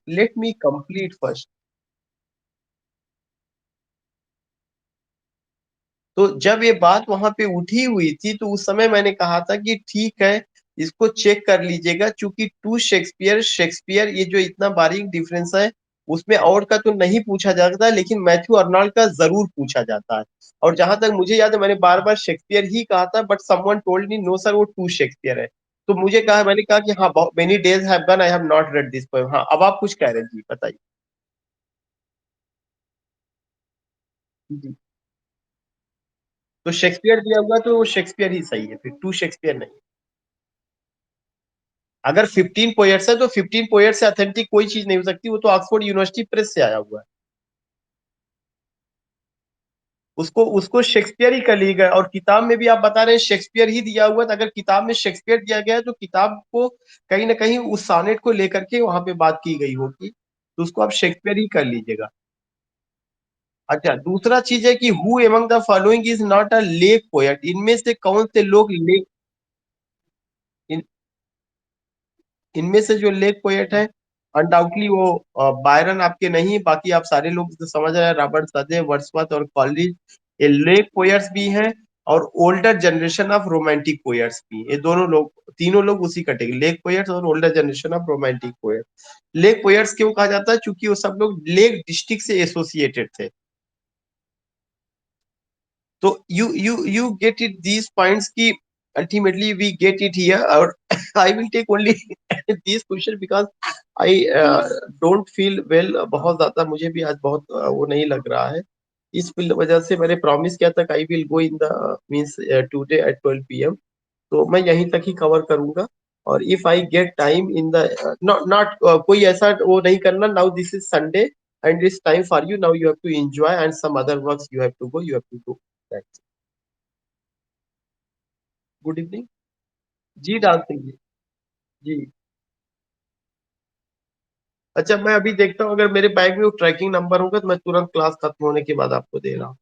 लेट मी कंप्लीट फर्स्ट। तो जब ये बात वहां पे उठी हुई थी, तो उस समय मैंने कहा था कि ठीक है, इसको चेक कर लीजिएगा, क्योंकि टू शेक्सपियर शेक्सपियर ये जो इतना बारीक डिफरेंस है, उसमें और का तो नहीं पूछा जाता, लेकिन मैथ्यू अर्नल्ड का जरूर पूछा जाता है। और जहां तक मुझे याद है, मैंने बार बार शेक्सपियर ही कहा था, but someone told me know sir, वो टू शेक्सपियर है। तो मुझे कहा, मैंने कहा कि हाँ, many days have gone, I have not read this poem. हाँ, अब आप कुछ कह रहे हैं जी, बताइए। जी। तो शेक्सपियर दिया हुआ, तो वो शेक्सपियर ही सही है, फिर टू शेक्सपियर नहीं। अगर 15 पोएट्स है, तो 15 पोएट से अथेंटिक कोई चीज नहीं हो सकती, वो तो ऑक्सफोर्ड यूनिवर्सिटी प्रेस से आया हुआ है। उसको उसको शेक्सपियर ही कर लीजिएगा, और किताब में भी आप बता रहे हैं शेक्सपियर ही दिया हुआ है, तो अगर किताब में शेक्सपियर दिया गया है, तो किताब को कहीं ना कहीं उस सानेट को लेकर के वहां पे बात की गई होगी, तो उसको आप शेक्सपियर ही कर लीजिएगा। अच्छा, दूसरा चीज है कि who among the following is not a lake poet, इनमें से कौन से लोग लेक, इनमें से जो लेक पोएट है, अनडाउटली वो बायरन आपके नहीं, बाकी आप सारे लोग तो समझ रहे हैं, रॉबर्ट सदे, वर्ड्सवर्थ और कॉलरिज, ये लेक पोएट्स भी हैं। और older generation of romantic poets भी, ये दोनों लोग, तीनों लोग उसी कैटेगरी, लेक पोएट्स और older generation of romantic poet. Lake poets क्यों कहा जाता है? क्योंकि वो सब लोग लेक डिस्ट्रिक्ट से एसोसिएटेड थे। तो you get it these points की, ultimately we get it here, और I will take only these question because I don't feel well, बहुत ज्यादा मुझे भी आज बहुत वो नहीं लग रहा है। इस वजह से मैंने प्रॉमिस किया था, I will go in the means today at 12 PM। तो मैं यहीं तक ही कवर करूंगा। और if I get time in the, not not कोई ऐसा वो नहीं करना, now this is Sunday and it's time for you, now you have to enjoy and some other works you have to go, you have to do. Good evening. जी, डाल सिंह जी। जी। अच्छा, मैं अभी देखता हूँ, अगर मेरे बैग में वो ट्रैकिंग नंबर होगा, तो मैं तुरंत क्लास खत्म होने के बाद आपको दे रहा हूँ।